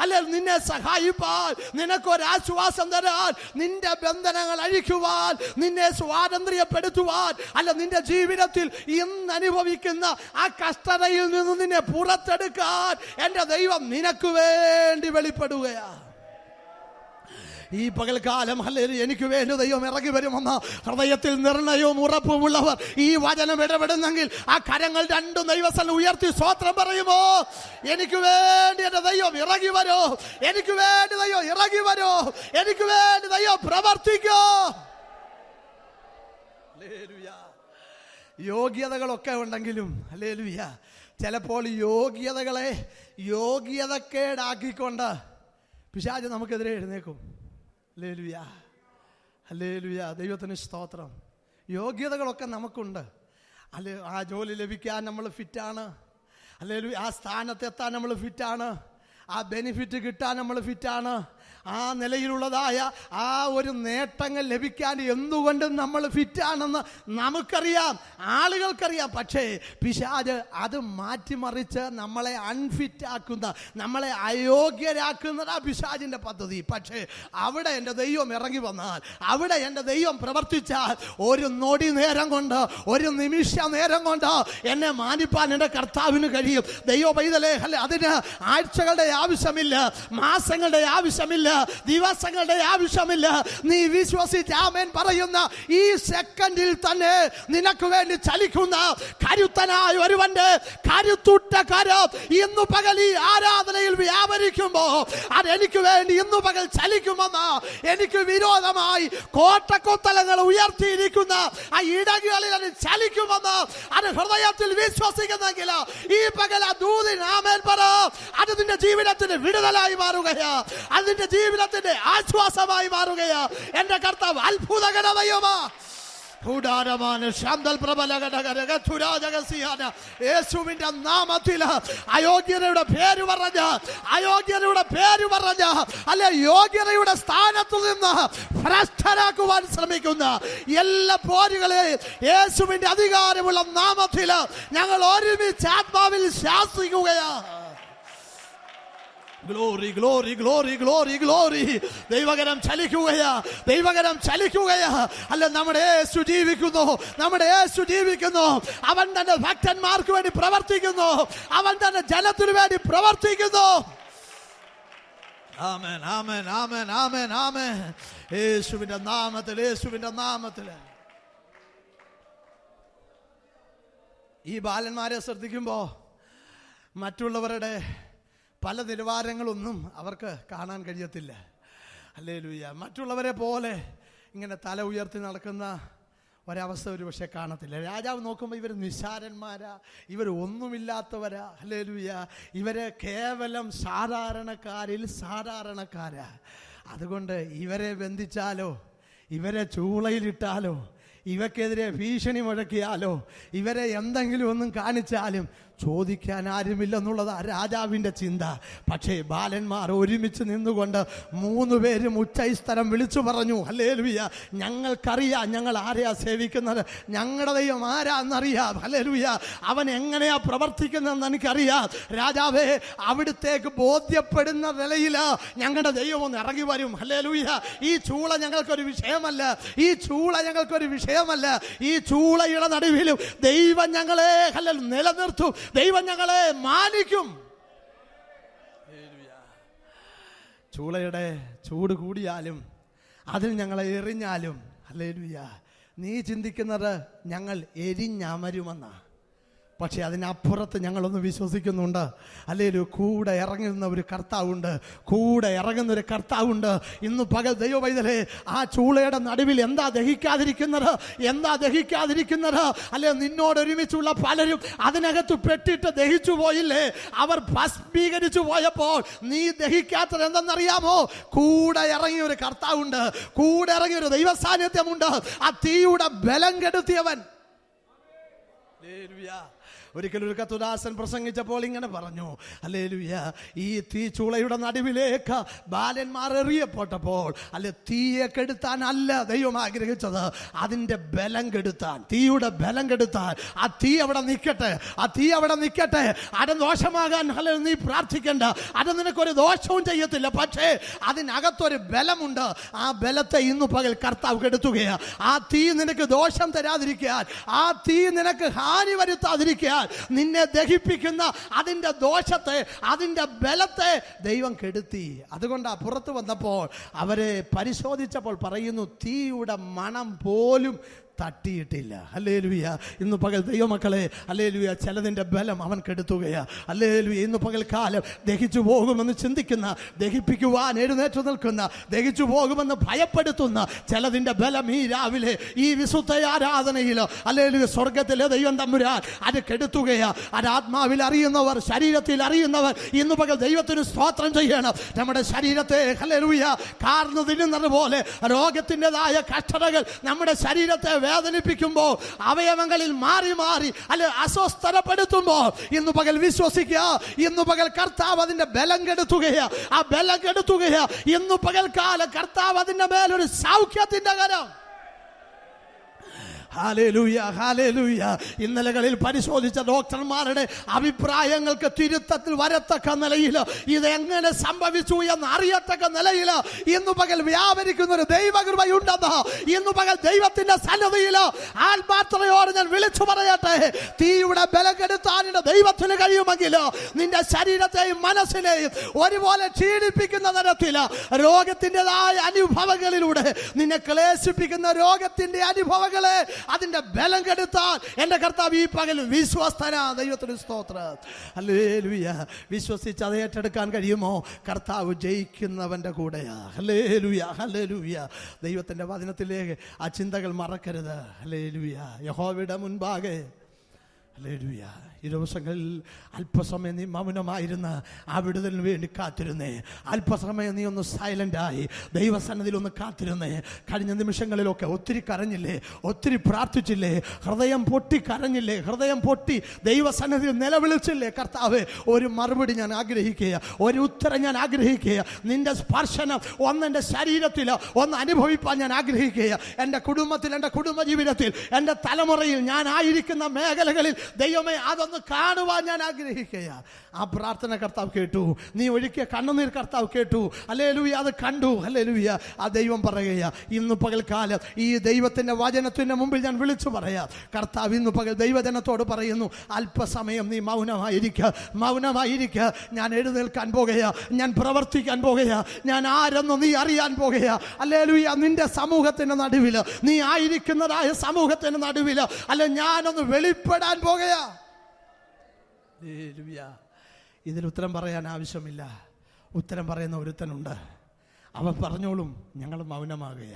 അല്ലെ നിന്നെ സഹായിപ്പാൻ, നിനക്കൊരാശ്വാസം തരാൻ, നിന്റെ ബന്ധനങ്ങൾ അഴിക്കുവാൻ, നിന്നെ സ്വാതന്ത്ര്യപ്പെടുത്തുവാൻ, അല്ല നിന്റെ ജീവിതത്തിൽ ഇന്ന് അനുഭവിക്കുന്ന ആ കഷ്ടതയിൽ നിന്ന് നിന്നെ പുറത്തെടുക്കാൻ എൻ്റെ ദൈവം നിനക്ക് വേണ്ടി വെളിപ്പെടുകയാ. ഈ പകൽക്കാലം ഹല്ലേലൂയ എനിക്ക് വേണ്ടി ദൈവം ഇറങ്ങി വരുമെന്ന് ഹൃദയത്തിൽ നിർണയവും ഉറപ്പുമുള്ളവർ ഈ വചനം ഇടപെടുന്നെങ്കിൽ ആ കരങ്ങൾ രണ്ടും ദൈവസ്ഥലം ഉയർത്തി സ്തോത്രം പറയുമോ? എനിക്ക് വേണ്ടി എൻ്റെ ദൈവം ഇറങ്ങി വരൂ, എനിക്ക് വേണ്ടി ദൈവം ഇറങ്ങി വരൂ, എനിക്ക് വേണ്ടി ദൈവം പ്രവർത്തിക്കൂ. ഹല്ലേലൂയ. യോഗ്യതകളൊക്കെ ഉണ്ടെങ്കിലും ഹല്ലേലൂയ ചിലപ്പോൾ യോഗ്യതകളെ യോഗ്യതക്കേടാക്കിക്കൊണ്ട് പിശാച് നമുക്കെതിരെ എഴുന്നേക്കും. ഹല്ലേലൂയ, ഹല്ലേലൂയ, ദൈവത്തിന് സ്തോത്രം. യോഗ്യതകളൊക്കെ നമുക്കുണ്ട്. അല്ലെ ആ ജോലി ലഭിക്കാൻ നമ്മൾ ഫിറ്റാണ്, ഹല്ലേലൂയ, ആ സ്ഥാനത്തെത്താൻ നമ്മൾ ഫിറ്റാണ്, ആ ബെനിഫിറ്റ് കിട്ടാൻ നമ്മൾ ഫിറ്റാണ്, ആ നിലയിലുള്ളതായ ആ ഒരു നേട്ടങ്ങൾ ലഭിക്കാൻ എന്തുകൊണ്ടും നമ്മൾ ഫിറ്റാണെന്ന് നമുക്കറിയാം, ആളുകൾക്കറിയാം. പക്ഷേ പിശാച് അത് മാറ്റിമറിച്ച് നമ്മളെ അൺഫിറ്റാക്കുന്ന, നമ്മളെ അയോഗ്യരാക്കുന്നതാ പിശാചിൻ്റെ പദ്ധതി. പക്ഷേ അവിടെ എൻ്റെ ദൈവം ഇറങ്ങി വന്നാൽ, അവിടെ എൻ്റെ ദൈവം പ്രവർത്തിച്ചാൽ ഒരു നൊടി നേരം കൊണ്ട്, ഒരു നിമിഷ നേരം കൊണ്ട് എന്നെ മാനിപ്പാൻ എൻ്റെ കർത്താവിന് കഴിയും. ദൈവ പൈതലേ, അതിന് ആഴ്ചകളുടെ ആവശ്യമില്ല, മാസങ്ങളുടെ ആവശ്യമില്ല, ദിവസങ്ങളുടെ ആവശ്യമില്ല. നീ വിശ്വസിച്ച് ആമേൻ പറയുന്ന ഈ സെക്കൻഡിൽ തന്നെ നിനക്ക് വേണ്ടി ചലിക്കുന്ന കരുത്തനായ ഒരുവന്റെ കരുത്തുറ്റ കരം ഇന്നു പകൽ ഈ ആരാധനയിൽ വ്യാപരിക്കുമ്പോ അതെനിക്ക് വേണ്ടി ഇന്നു പകൽ ചലിക്കുമെന്ന്, എനിക്ക് വിരോധമായി കോട്ടക്കൊത്തലങ്ങൾ ഉയർത്തിയിരിക്കുന്ന ആ ഇടങ്ങളിൽ അത് ചലിക്കുമെന്ന് അത് ഹൃദയത്തിൽ വിശ്വസിക്കുന്നെങ്കിൽ ഈ പകൽ ആ ദൂതിന് ആമേൻ പറ. അത് നിന്റെ ജീവിതത്തിന്റെ വിടുതലായി മാറുകയാ, അത് നിന്റെ ജീവിതത്തിന്റെ ആശ്വാസമായി മാറുകയാ. എന്റെ കർത്താവ് അത്ഭുതകരമയുമാ. യേശുവിന്റെ നാമത്തിൽ അയോഗ്യതയുടെ പേര് പറഞ്ഞ്, അയോഗ്യതയുടെ പേര് പറഞ്ഞ്, അല്ലെ യോഗ്യതയുടെ സ്ഥാനത്തു നിന്ന് ഭ്രഷ്ടരാക്കുവാൻ ശ്രമിക്കുന്ന എല്ലാ പോരുകളെയും യേശുവിന്റെ അധികാരമുള്ള നാമത്തിൽ ഞങ്ങൾ ഒരുമിച്ച് ആത്മാവിൽ ശാസിക്കുകയാ. Glory glory glory glory glory. ദൈവകരം ചലിക്കുകയാ, ദൈവകരം ചലിക്കുകയാ. അല്ല നമ്മുടെ യേശു ജീവിക്കുന്നു, നമ്മുടെ യേശു ജീവിക്കുന്നു. അവൻ തന്റെ ഭക്തന്മാർക്ക് വേണ്ടി പ്രവർത്തിക്കുന്നു, അവൻ തന്റെ ജനത്തിനു വേണ്ടി പ്രവർത്തിക്കുന്നു. ആമേൻ ആമേൻ ആമേൻ ആമേൻ ആമേൻ. യേശുവിന്റെ നാമത്തിൽ, യേശുവിന്റെ നാമത്തിൽ. ഈ ബാലന്മാരെ ശ്രദ്ധിക്കുമ്പോ മറ്റുള്ളവരുടെ പല നിലവാരങ്ങളൊന്നും അവർക്ക് കാണാൻ കഴിയത്തില്ല. ഹല്ലേലൂയ. മറ്റുള്ളവരെ പോലെ ഇങ്ങനെ തല ഉയർത്തി നടക്കുന്ന ഒരവസ്ഥ ഒരു പക്ഷേ കാണത്തില്ല. രാജാവ് നോക്കുമ്പോൾ ഇവർ നിസ്സാരന്മാരാ, ഇവർ ഒന്നുമില്ലാത്തവരാ. ഹല്ലേലൂയ. ഇവരെ കേവലം സാധാരണക്കാരിൽ സാധാരണക്കാരാ. അതുകൊണ്ട് ഇവരെ ബന്ധിച്ചാലോ, ഇവരെ ചൂളയിലിട്ടാലോ, ഇവക്കെതിരെ ഭീഷണി മുഴക്കിയാലോ, ഇവരെ എന്തെങ്കിലും ഒന്നും കാണിച്ചാലും ചോദിക്കാൻ ആരുമില്ലെന്നുള്ളതാ രാജാവിൻ്റെ ചിന്ത. പക്ഷേ ബാലന്മാർ ഒരുമിച്ച് നിന്നുകൊണ്ട് 3 പേരും ഉച്ചസ്ഥലം വിളിച്ചു പറഞ്ഞു, ഹല്ലേലൂയ, ഞങ്ങൾക്കറിയാം ഞങ്ങൾ ആരെയാ സേവിക്കുന്നത്, ഞങ്ങളുടെ ദൈവം ആരാന്നറിയാം. ഹല്ലേലൂയ, അവൻ എങ്ങനെയാ പ്രവർത്തിക്കുന്നതെന്ന് എനിക്കറിയാം. രാജാവേ, അവിടുത്തേക്ക് ബോധ്യപ്പെടുന്ന നിലയിൽ ഞങ്ങളുടെ ദൈവം ഒന്ന് ഇറങ്ങി വരും. ഹല്ലേലൂയ. ഈ ചൂള ഞങ്ങൾക്കൊരു വിഷയമല്ല, ഈ ചൂള ഞങ്ങൾക്കൊരു വിഷയമല്ല. ഈ ചൂളയുടെ നടുവിലും ദൈവം ഞങ്ങളെ നിലനിർത്തും, ദൈവം ഞങ്ങളെ മാനിക്കും. ചൂളയുടെ ചൂട് കൂടിയാലും അതിൽ ഞങ്ങളെ എറിഞ്ഞാലും, ഹല്ലേലൂയ, നീ ചിന്തിക്കുന്നത് ഞങ്ങൾ എരിഞ്ഞമരുമെന്നാ. പക്ഷേ അതിനപ്പുറത്ത് ഞങ്ങളൊന്ന് വിശ്വസിക്കുന്നുണ്ട്. ഹല്ലേലൂയ, കൂടെ ഇറങ്ങുന്ന ഒരു കർത്താവുണ്ട്, കൂടെ ഇറങ്ങുന്ന ഒരു കർത്താവുണ്ട്. ഇന്ന് പകൽ ദൈവവൈതലേ, ആ ചൂളയുടെ നടുവിൽ എന്താ ദഹിക്കാതിരിക്കുന്നത്? അല്ലെ, നിന്നോട് ഒരുമിച്ചുള്ള പലരും അതിനകത്ത് പെട്ടിട്ട് ദഹിച്ചു പോയില്ലേ? അവർ ഭസ്മീകരിച്ചു പോയപ്പോൾ നീ ദഹിക്കാത്തത് എന്തെന്നറിയാമോ? കൂടെ ഇറങ്ങിയ ഒരു കർത്താവുണ്ട്, കൂടെ ഇറങ്ങിയ ഒരു ദൈവ സാന്നിധ്യമുണ്ട്. ആ തീയുടെ ബലം കെടുത്തിയവൻ. ഒരിക്കലും ഒരു കർത്തൃദാസൻ പ്രസംഗിച്ചപ്പോൾ ഇങ്ങനെ പറഞ്ഞു, ഹല്ലേലൂയ, ഈ തീച്ചൂളയുടെ നടുവിലേക്ക് ബാലന്മാർ എറിയപ്പെട്ടപ്പോൾ തീയെ കെടുത്താനല്ല ദൈവം ആഗ്രഹിച്ചത്, അതിൻ്റെ ബലം കെടുത്താൻ, തീയുടെ ബലം കെടുത്താൻ. ആ തീ അവിടെ നിൽക്കട്ടെ, അത് ദോഷമാകാൻ നീ പ്രാർത്ഥിക്കണ്ട, അത് നിനക്കൊരു ദോഷവും ചെയ്യത്തില്ല. പക്ഷേ അതിനകത്തൊരു ബലമുണ്ട്. ആ ബലത്തെ ഇന്നു പകൽ കർത്താവ് കെടുത്തുകയാണ്. ആ തീ നിനക്ക് ദോഷം തരാതിരിക്കാൻ, ആ തീ നിനക്ക് ഹാനി വരുത്താതിരിക്കാൻ, നിന്നെ ദഹിപ്പിക്കുന്ന അതിൻ്റെ ദോഷത്തെ, അതിൻ്റെ ബലത്തെ ദൈവം കെടുത്തി. അതുകൊണ്ട് പുറത്ത് വന്നപ്പോൾ അവരെ പരിശോധിച്ചപ്പോൾ പറയുന്നു, തീയുടെ മണം പോലും തട്ടിയിട്ടില്ല. ഹല്ലേലൂയ. ഇന്ന് പകൽ ദൈവമക്കളെ, ഹല്ലേലൂയ, ചിലതിൻ്റെ ബലം അവൻ കെടുത്തുകയാണ്. ഹല്ലേലൂയ. ഇന്ന് പകൽ കാലം ദഹിച്ചു പോകുമെന്ന് ചിന്തിക്കുന്ന, ദഹിപ്പിക്കുവാൻ എഴുന്നേറ്റ് നിൽക്കുന്ന, ദഹിച്ചു പോകുമെന്ന് ഭയപ്പെടുത്തുന്ന ചിലതിൻ്റെ ബലം ഈ രാവിലെ ഈ വിശുദ്ധ ആരാധനയിൽ, ഹല്ലേലൂയ, സ്വർഗത്തിലെ ദൈവം തമ്പുരാൻ അത് കെടുത്തുകയാണ്. അത് ആത്മാവിൽ അറിയുന്നവർ, ശരീരത്തിൽ അറിയുന്നവർ ഇന്ന് പകൽ ദൈവത്തിന് സ്തോത്രം ചെയ്യണം. നമ്മുടെ ശരീരത്തെ, ഹല്ലേലൂയ, കാർന്നു തിന്നുന്നത് പോലെ രോഗത്തിൻ്റെതായ കഷ്ടതകൾ നമ്മുടെ ശരീരത്തെ വേദനിപ്പിക്കുമ്പോൾ, അവയവങ്ങളിൽ മാറി അസ്വസ്ഥതപ്പെടുത്തുമ്പോൾ, ഇന്ന് പകൽ വിശ്വസിക്കുക, ഇന്ന് പകൽ കർത്താവ് അതിന്റെ ബലം കെടുത്തുകയാ. ആ ബലം കെടുത്തുകയാ. ഇന്ന് പകൽ കാലം കർത്താവ് അതിന്റെ മേലൊരു സൗഖ്യത്തിന്റെ കരം. Hallelujah, hallelujah. ഇന്നലകളിൽ പരിശോധിച്ച ഡോക്ടർമാരുടെ അഭിപ്രായങ്ങൾക്ക് തിരുത്തത്തിൽ വരത്തക്ക നിലയിൽ, ഇതെങ്ങനെ സംഭവിച്ചു എന്ന് അറിയത്തക്ക നിലയിൽ ഇന്ന് പകൽ വ്യാപരിക്കുന്ന ഒരു ദൈവകൃപയുണ്ടെന്ന് ഇന്ന് പകൽ ദൈവത്തിന്റെ സന്നിധിയിൽ ആത്മാർത്ഥതയോടെ ഞാൻ വിളിച്ചു പറയട്ടെ. തീയുടെ ബലം കെടുത്താൻ ദൈവത്തിന് കഴിയുമെങ്കിൽ നിന്റെ ശരീരത്തെയും മനസ്സിനെയും ഒരുപോലെ ക്ഷീണിപ്പിക്കുന്ന തരത്തിൽ രോഗത്തിൻ്റെതായ അനുഭവങ്ങളിലൂടെ നിന്നെ ക്ലേശിപ്പിക്കുന്ന രോഗത്തിന്റെ അനുഭവങ്ങളെ, അതിന്റെ ബലം കെടുത്താൻ എൻ്റെ കർത്താവ് ഈ പകൽ വിശ്വസ്തനാ. ദൈവത്തിന് സ്തോത്രം. ഹല്ലേലൂയ. വിശ്വസിച്ച് അത് ഏറ്റെടുക്കാൻ കഴിയുമോ? കർത്താവ് ജയിക്കുന്നവന്റെ കൂടെയാ. Hallelujah, hallelujah. ദൈവത്തിന്റെ വചനത്തിലേക്ക് ആ ചിന്തകൾ മറക്കരുത്. ഹല്ലേലൂയ. യഹോവയുടെ മുൻപാകെ, ഹല്ലേലൂയ, ഈ ദിവസങ്ങളിൽ അല്പസമയം നീ മൗനമായിരുന്ന് ആ വിടുതലിന് വേണ്ടി കാത്തിരുന്നേ. അല്പസമയം നീ ഒന്ന് സൈലൻ്റായി ദൈവസന്നിധിയിൽ ഒന്ന് കാത്തിരുന്നേ. കഴിഞ്ഞ നിമിഷങ്ങളിലൊക്കെ ഒത്തിരി കരഞ്ഞില്ലേ? ഒത്തിരി പ്രാർത്ഥിച്ചില്ലേ? ഹൃദയം പൊട്ടി കരഞ്ഞില്ലേ? ഹൃദയം പൊട്ടി ദൈവസന്നിധിയിൽ നിലവിളിച്ചില്ലേ? കർത്താവേ, ഒരു മറുപടി ഞാൻ ആഗ്രഹിക്കുക, ഒരു ഉത്തരം ഞാൻ ആഗ്രഹിക്കുക. നിന്റെ സ്പർശനം ഒന്നെൻ്റെ ശരീരത്തിൽ ഒന്ന് അനുഭവിപ്പാൻ ഞാൻ ആഗ്രഹിക്കുക. എൻ്റെ കുടുംബത്തിൽ, എൻ്റെ കുടുംബജീവിതത്തിൽ, എൻ്റെ തലമുറയിൽ, ഞാൻ ആയിരിക്കുന്ന മേഖലകളിൽ ദൈവമേ അതൊന്ന് കാണുവാൻ ഞാൻ ആഗ്രഹിക്കുക. ആ പ്രാർത്ഥന കർത്താവ് കേട്ടു. നീ ഒഴുക്കിയ കണ്ണുനീർ കർത്താവ് കേട്ടു. ഹല്ലേലൂയ, അത് കണ്ടു. ഹല്ലേലൂയ. ആ ദൈവം പറയുക, ഇന്ന് പകൽക്കാലം ഈ ദൈവത്തിന്റെ വചനത്തിന്റെ മുമ്പിൽ ഞാൻ വിളിച്ചു പറയാം. കർത്താവ് ഇന്ന് പകൽ ദൈവജനത്തോട് പറയുന്നു, അല്പസമയം നീ മൗനമായിരിക്കുക. ഞാൻ എഴുന്നേൽക്കാൻ പോകുക, ഞാൻ പ്രവർത്തിക്കാൻ പോകുക, ഞാൻ ആരെന്ന് നീ അറിയാൻ പോകുക. ഹല്ലേലൂയ. നിന്റെ സമൂഹത്തിന്റെ നടുവിൽ, നീ ആയിരിക്കുന്നതായ സമൂഹത്തിന്റെ നടുവിൽ ഞാനൊന്ന് വെളിപ്പെടാൻ പോകുക. ഇതിൽ ഉത്തരം പറയാൻ ആവശ്യമില്ല. ഉത്തരം പറയുന്ന ഒരുത്തനുണ്ട്. അവൻ പറഞ്ഞോളും, ഞങ്ങൾ മൗനമാകുക.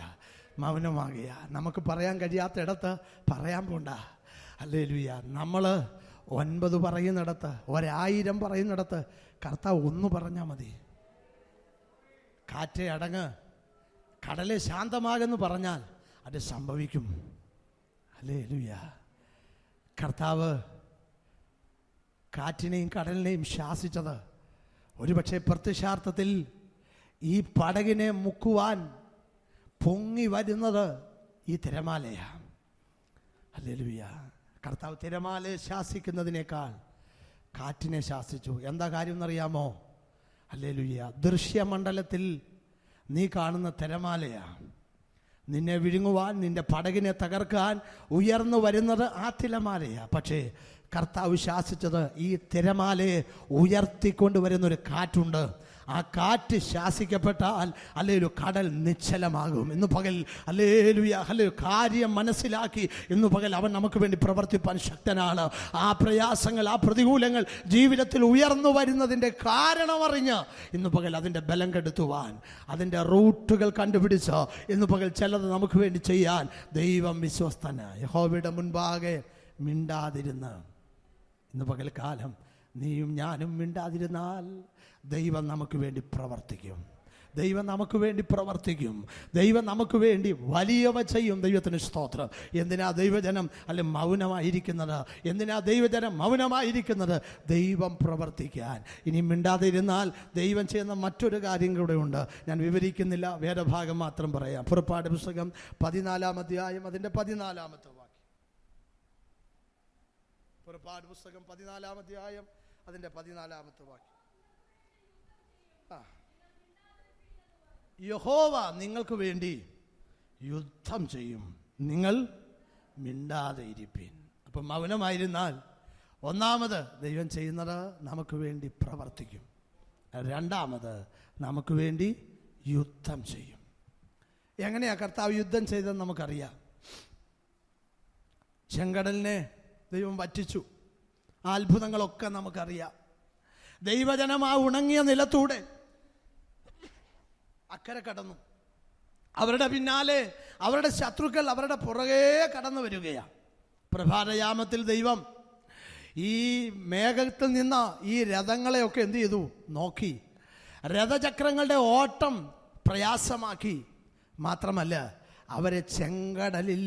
നമുക്ക് പറയാൻ കഴിയാത്ത ഇടത്ത് പറയാൻ പോണ്ട. ഹല്ലേലൂയ. നമ്മൾ 9 പറയുന്നിടത്ത്, 1000 പറയുന്നിടത്ത് കർത്താവ് 1 പറഞ്ഞാൽ മതി. കാറ്റേ അടങ്ങ്, കടലെ ശാന്തമാകെന്ന് പറഞ്ഞാൽ അത് സംഭവിക്കും. ഹല്ലേലൂയ. കർത്താവ് കാറ്റിനെയും കടലിനെയും ശാസിച്ചത് ഒരുപക്ഷെ പ്രത്യക്ഷാർത്ഥത്തിൽ ഈ പടകിനെ മുക്കുവാൻ പൊങ്ങി വരുന്നത് ഈ തിരമാലയാണ്. ഹല്ലേലൂയ. കർത്താവ് തിരമാലയെ ശാസിക്കുന്നതിനേക്കാൾ കാറ്റിനെ ശാസിച്ചു. എന്താ കാര്യം എന്നറിയാമോ? ഹല്ലേലൂയ. ദൃശ്യമണ്ഡലത്തിൽ നീ കാണുന്ന തിരമാലയാണ്. നിന്നെ വിഴുങ്ങുവാൻ, നിന്റെ പടകിനെ തകർക്കാൻ ഉയർന്നു വരുന്നത് ആ തിരമാലയാണ്. പക്ഷേ കർത്താവ് ശാസിച്ചത് ഈ തിരമാലയെ ഉയർത്തിക്കൊണ്ടുവരുന്നൊരു കാറ്റുണ്ട്. ആ കാറ്റ് ശാസിക്കപ്പെട്ടാൽ അല്ലേലു കടൽ നിശ്ചലമാകും. ഇന്ന് പകൽ അല്ലേലുയ കാര്യം മനസ്സിലാക്കി ഇന്ന് പകൽ അവൻ നമുക്ക് വേണ്ടി പ്രവർത്തിപ്പാൻ ശക്തനാണ്. ആ പ്രയാസങ്ങൾ, ആ പ്രതികൂലങ്ങൾ ജീവിതത്തിൽ ഉയർന്നു വരുന്നതിൻ്റെ കാരണമറിഞ്ഞ് ഇന്ന് പകൽ അതിൻ്റെ ബലം കെടുത്തുവാൻ, അതിൻ്റെ റൂട്ടുകൾ കണ്ടുപിടിച്ച് ഇന്ന് പകൽ ചിലത് നമുക്ക് വേണ്ടി ചെയ്യാൻ ദൈവം വിശ്വസ്തന്. യഹോവയുടെ മുൻപാകെ മിണ്ടാതിരുന്ന് ഇന്ന് പകൽ കാലം നീയും ഞാനും മിണ്ടാതിരുന്നാൽ ദൈവം നമുക്ക് വേണ്ടി പ്രവർത്തിക്കും. ദൈവം നമുക്ക് വേണ്ടി പ്രവർത്തിക്കും. ദൈവം നമുക്ക് വേണ്ടി വലിയവ ചെയ്യും. ദൈവത്തിന് സ്തോത്രം. എന്തിനാ ദൈവജനം മൗനമായിരിക്കുന്നത്? എന്തിനാ ദൈവജനം മൗനമായിരിക്കുന്നത്? ദൈവം പ്രവർത്തിക്കാൻ. ഇനി മിണ്ടാതിരുന്നാൽ ദൈവം ചെയ്യുന്ന മറ്റൊരു കാര്യം കൂടെ ഉണ്ട്. ഞാൻ വിവരിക്കുന്നില്ല, വേദഭാഗം മാത്രം പറയാം. പുറപ്പാട് പുസ്തകം 14-ാം അധ്യായം അതിൻ്റെ 14-ാമത്തെ വാക്യം. പുറപ്പാട് പുസ്തകം 14-ാം അധ്യായം അതിൻ്റെ 14-ാമത്തെ വാക്യം. യഹോവ നിങ്ങൾക്ക് വേണ്ടി യുദ്ധം ചെയ്യും, നിങ്ങൾ മിണ്ടാതെ ഇരിപ്പീൻ. അപ്പം മൗനമായിരുന്നാൽ ഒന്നാമത് ദൈവം ചെയ്യുന്നത് നമുക്ക് വേണ്ടി പ്രവർത്തിക്കും. രണ്ടാമത് നമുക്ക് വേണ്ടി യുദ്ധം ചെയ്യും. എങ്ങനെയാ കർത്താവ് യുദ്ധം ചെയ്തതെന്ന് നമുക്കറിയാം. ചെങ്കടലിനെ ദൈവം വറ്റിച്ചു. ആ അത്ഭുതങ്ങളൊക്കെ നമുക്കറിയാം. ദൈവജനം ആ ഉണങ്ങിയ നിലത്തൂടെ അക്കരെ കടന്നു. അവരുടെ പിന്നാലെ അവരുടെ ശത്രുക്കൾ അവരുടെ പുറകെ കടന്നു വരികയാണ്. പ്രഭാതയാമത്തിൽ ദൈവം ഈ മേഘത്തിൽ നിന്ന് ഈ രഥങ്ങളെയൊക്കെ എന്ത് ചെയ്തു? നോക്കി. രഥചക്രങ്ങളുടെ ഓട്ടം പ്രയാസമാക്കി. മാത്രമല്ല അവരെ ചെങ്കടലിൽ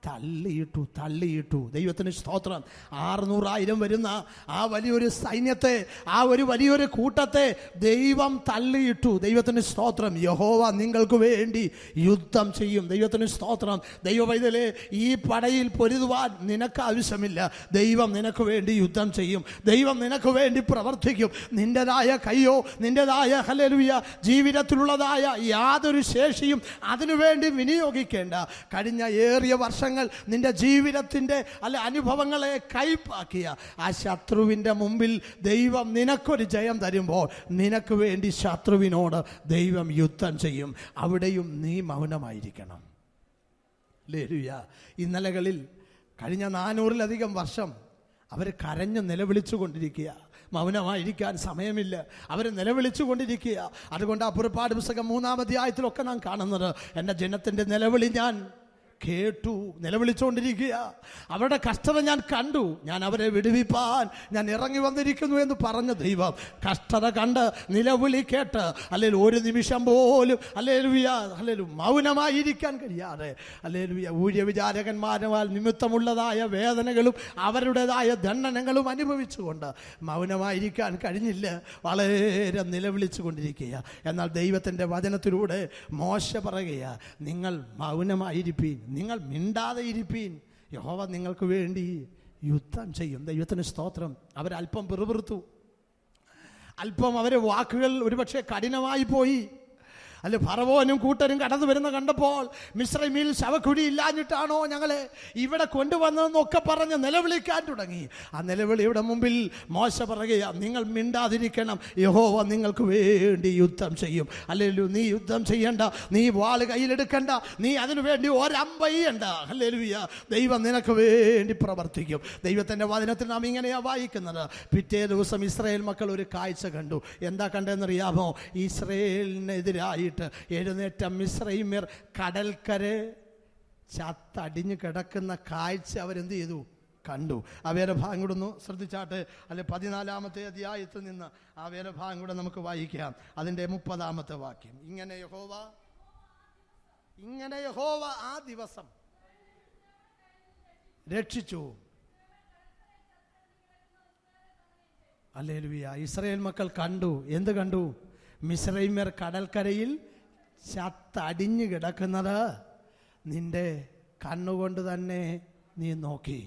തള്ളിയിട്ടു. ദൈവത്തിന് സ്തോത്രം. 600,000 വരുന്ന ആ വലിയൊരു സൈന്യത്തെ, ആ ഒരു വലിയൊരു കൂട്ടത്തെ ദൈവം തള്ളിയിട്ടു. ദൈവത്തിന് സ്തോത്രം. യഹോവ നിങ്ങൾക്ക് വേണ്ടി യുദ്ധം ചെയ്യും. ദൈവത്തിന് സ്തോത്രം. ദൈവവൈതലേ, ഈ പടയിൽ പൊരുതുവാൻ നിനക്ക് ആവശ്യമില്ല. ദൈവം നിനക്ക് വേണ്ടി യുദ്ധം ചെയ്യും. ദൈവം നിനക്ക് വേണ്ടി പ്രവർത്തിക്കും. നിൻ്റെതായ കയ്യോ നിൻ്റെതായ ഹല്ലേലൂയ ജീവിതത്തിലുള്ളതായ യാതൊരു ശേഷിയും അതിനുവേണ്ടി വിനിയോഗിക്കേണ്ട. കഴിഞ്ഞ ഏറിയ വർഷം നിന്റെ ജീവിതത്തിന്റെ അനുഭവങ്ങളെ കൈപ്പാക്കിയ ആ ശത്രുവിന്റെ മുമ്പിൽ ദൈവം നിനക്കൊരു ജയം തരുമ്പോൾ നിനക്ക് വേണ്ടി ശത്രുവിനോട് ദൈവം യുദ്ധം ചെയ്യും. അവിടെയും നീ മൗനമായിരിക്കണം. ഹല്ലേലൂയ. ഇന്നലകളിൽ കഴിഞ്ഞ 400-ലധികം വർഷം അവർ കരഞ്ഞു നിലവിളിച്ചു കൊണ്ടിരിക്കുക. മൗനമായിരിക്കാൻ സമയമില്ല. അവർ നിലവിളിച്ചു കൊണ്ടിരിക്കുക. അതുകൊണ്ട് ആ പുറപ്പാട് പുസ്തകം 3-ാം അധ്യായത്തിലൊക്കെ നാം കാണുന്നത്, എൻ്റെ ജനത്തിൻ്റെ നിലവിളി ഞാൻ കേട്ടു. നിലവിളിച്ചുകൊണ്ടിരിക്കുക. അവരുടെ കഷ്ടത ഞാൻ കണ്ടു. ഞാൻ അവരെ വിടുവിപ്പാൻ ഞാൻ ഇറങ്ങി വന്നിരിക്കുന്നു എന്ന് പറഞ്ഞ ദൈവം കഷ്ടത കണ്ട് നിലവിളി കേട്ട് അല്ലെങ്കിൽ ഒരു നിമിഷം പോലും മൗനമായിരിക്കാൻ കഴിയാതെ ഊഴിയ വിചാരകന്മാരാൽ നിമിത്തമുള്ളതായ വേദനകളും അവരുടേതായ ദണ്ഡനങ്ങളും അനുഭവിച്ചുകൊണ്ട് മൗനമായിരിക്കാൻ കഴിഞ്ഞില്ല. വളരെ നിലവിളിച്ചു കൊണ്ടിരിക്കുക. എന്നാൽ ദൈവത്തിൻ്റെ വചനത്തിലൂടെ മോശ പറയുക, നിങ്ങൾ മൗനമായിരിപ്പീൻ, നിങ്ങൾ മിണ്ടാതെ ഇരിപ്പീൻ, യഹോവ നിങ്ങൾക്ക് വേണ്ടി യുദ്ധം ചെയ്യും. ദൈവത്തിന് സ്തോത്രം. അവരല്പം പിറുപിറുത്തു. അല്പം അവരെ വാക്കുകൾ ഒരുപക്ഷെ കഠിനമായി പോയി. അല്ലെ, ഫറവോനും കൂട്ടരും കടന്നു വരുന്ന കണ്ടപ്പോൾ മിസ്രൈമിൽ ശവക്കുഴി ഇല്ലാഞ്ഞിട്ടാണോ ഞങ്ങളെ ഇവിടെ കൊണ്ടുവന്നതെന്നൊക്കെ പറഞ്ഞ് നിലവിളിക്കാൻ തുടങ്ങി. ആ നിലവിളിയുടെ മുമ്പിൽ മോശ പറയുക, നിങ്ങൾ മിണ്ടാതിരിക്കണം, യഹോവ നിങ്ങൾക്ക് വേണ്ടി യുദ്ധം ചെയ്യും. അല്ലേലു, നീ യുദ്ധം ചെയ്യണ്ട, നീ വാള് കയ്യിലെടുക്കണ്ട, നീ അതിനു വേണ്ടി ഒരമ്പയ്യണ്ട. ഹല്ലേലൂയ. ദൈവം നിനക്ക് വേണ്ടി പ്രവർത്തിക്കും. ദൈവത്തിൻ്റെ വചനത്തിൽ നാം ഇങ്ങനെയാണ് വായിക്കുന്നത്. പിറ്റേ ദിവസം ഇസ്രായേൽ മക്കൾ ഒരു കാഴ്ച കണ്ടു. എന്താ കണ്ടതെന്നറിയാമോ? ഇസ്രായേലിനെതിരായി എഴുന്നേറ്റ മിസ്രൈമ്യർ കടൽക്കര ചത്തടിഞ്ഞു കിടക്കുന്ന കാഴ്ച അവരെന്ത് ചെയ്തു? കണ്ടു. ആ വേദഭാഗം കൂടെ ഒന്ന് ശ്രദ്ധിച്ചാട്ടെ. അല്ലെ, 14-ാമത്തെ അധ്യായത്തിൽ നിന്ന് ആ വേദഭാഗം കൂടെ നമുക്ക് വായിക്കാം. അതിൻ്റെ 30-ാമത്തെ വാക്യം. ഇങ്ങനെ യഹോവ ആ ദിവസം രക്ഷിച്ചു. ഹല്ലേലൂയ. ഇസ്രായേൽ മക്കൾ കണ്ടു. എന്ത് കണ്ടു? മിസ്രൈമ്യർ കടൽക്കരയിൽ ചത്തടിഞ്ഞു കിടക്കുന്നത് നിന്റെ കണ്ണുകൊണ്ട് തന്നെ നീ നോക്കി.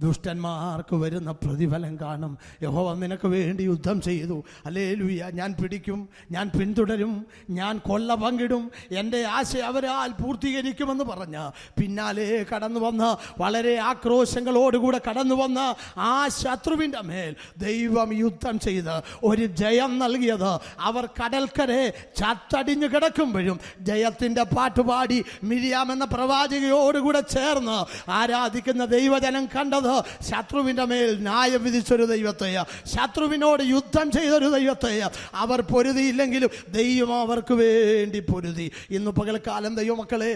ദുഷ്ടന്മാർക്ക് വരുന്ന പ്രതിഫലം കാണും. യഹോവ നിനക്ക് വേണ്ടി യുദ്ധം ചെയ്തു. ഹല്ലേലൂയ. ഞാൻ പിടിക്കും, ഞാൻ പിന്തുടരും, ഞാൻ കൊള്ള പങ്കിടും, എൻ്റെ ആശ അവരാൽ പൂർത്തീകരിക്കുമെന്ന് പറഞ്ഞ് പിന്നാലെ കടന്നു വന്ന് വളരെ ആക്രോശങ്ങളോടുകൂടെ കടന്നു വന്ന് ആ ശത്രുവിൻ്റെ മേൽ ദൈവം യുദ്ധം ചെയ്ത് ഒരു ജയം നൽകിയത് അവർ കടൽക്കരെ ചത്തടിഞ്ഞു കിടക്കുമ്പോഴും ജയത്തിൻ്റെ പാട്ടുപാടി മിരിയാം എന്ന പ്രവാചകയോടുകൂടെ ചേർന്ന് ആരാധിക്കുന്ന ദൈവജനം കണ്ടത് ശത്രുവിൻ്റെ മേൽ ന്യായം വിധിച്ചൊരു ദൈവത്തെയാ, ശത്രുവിനോട് യുദ്ധം ചെയ്തൊരു ദൈവത്തെയാ. അവർ പൊരുതിയില്ലെങ്കിലും ദൈവം അവർക്ക് വേണ്ടി പൊരുതി. ഇന്ന് പകൽക്കാലം ദൈവമക്കളെ,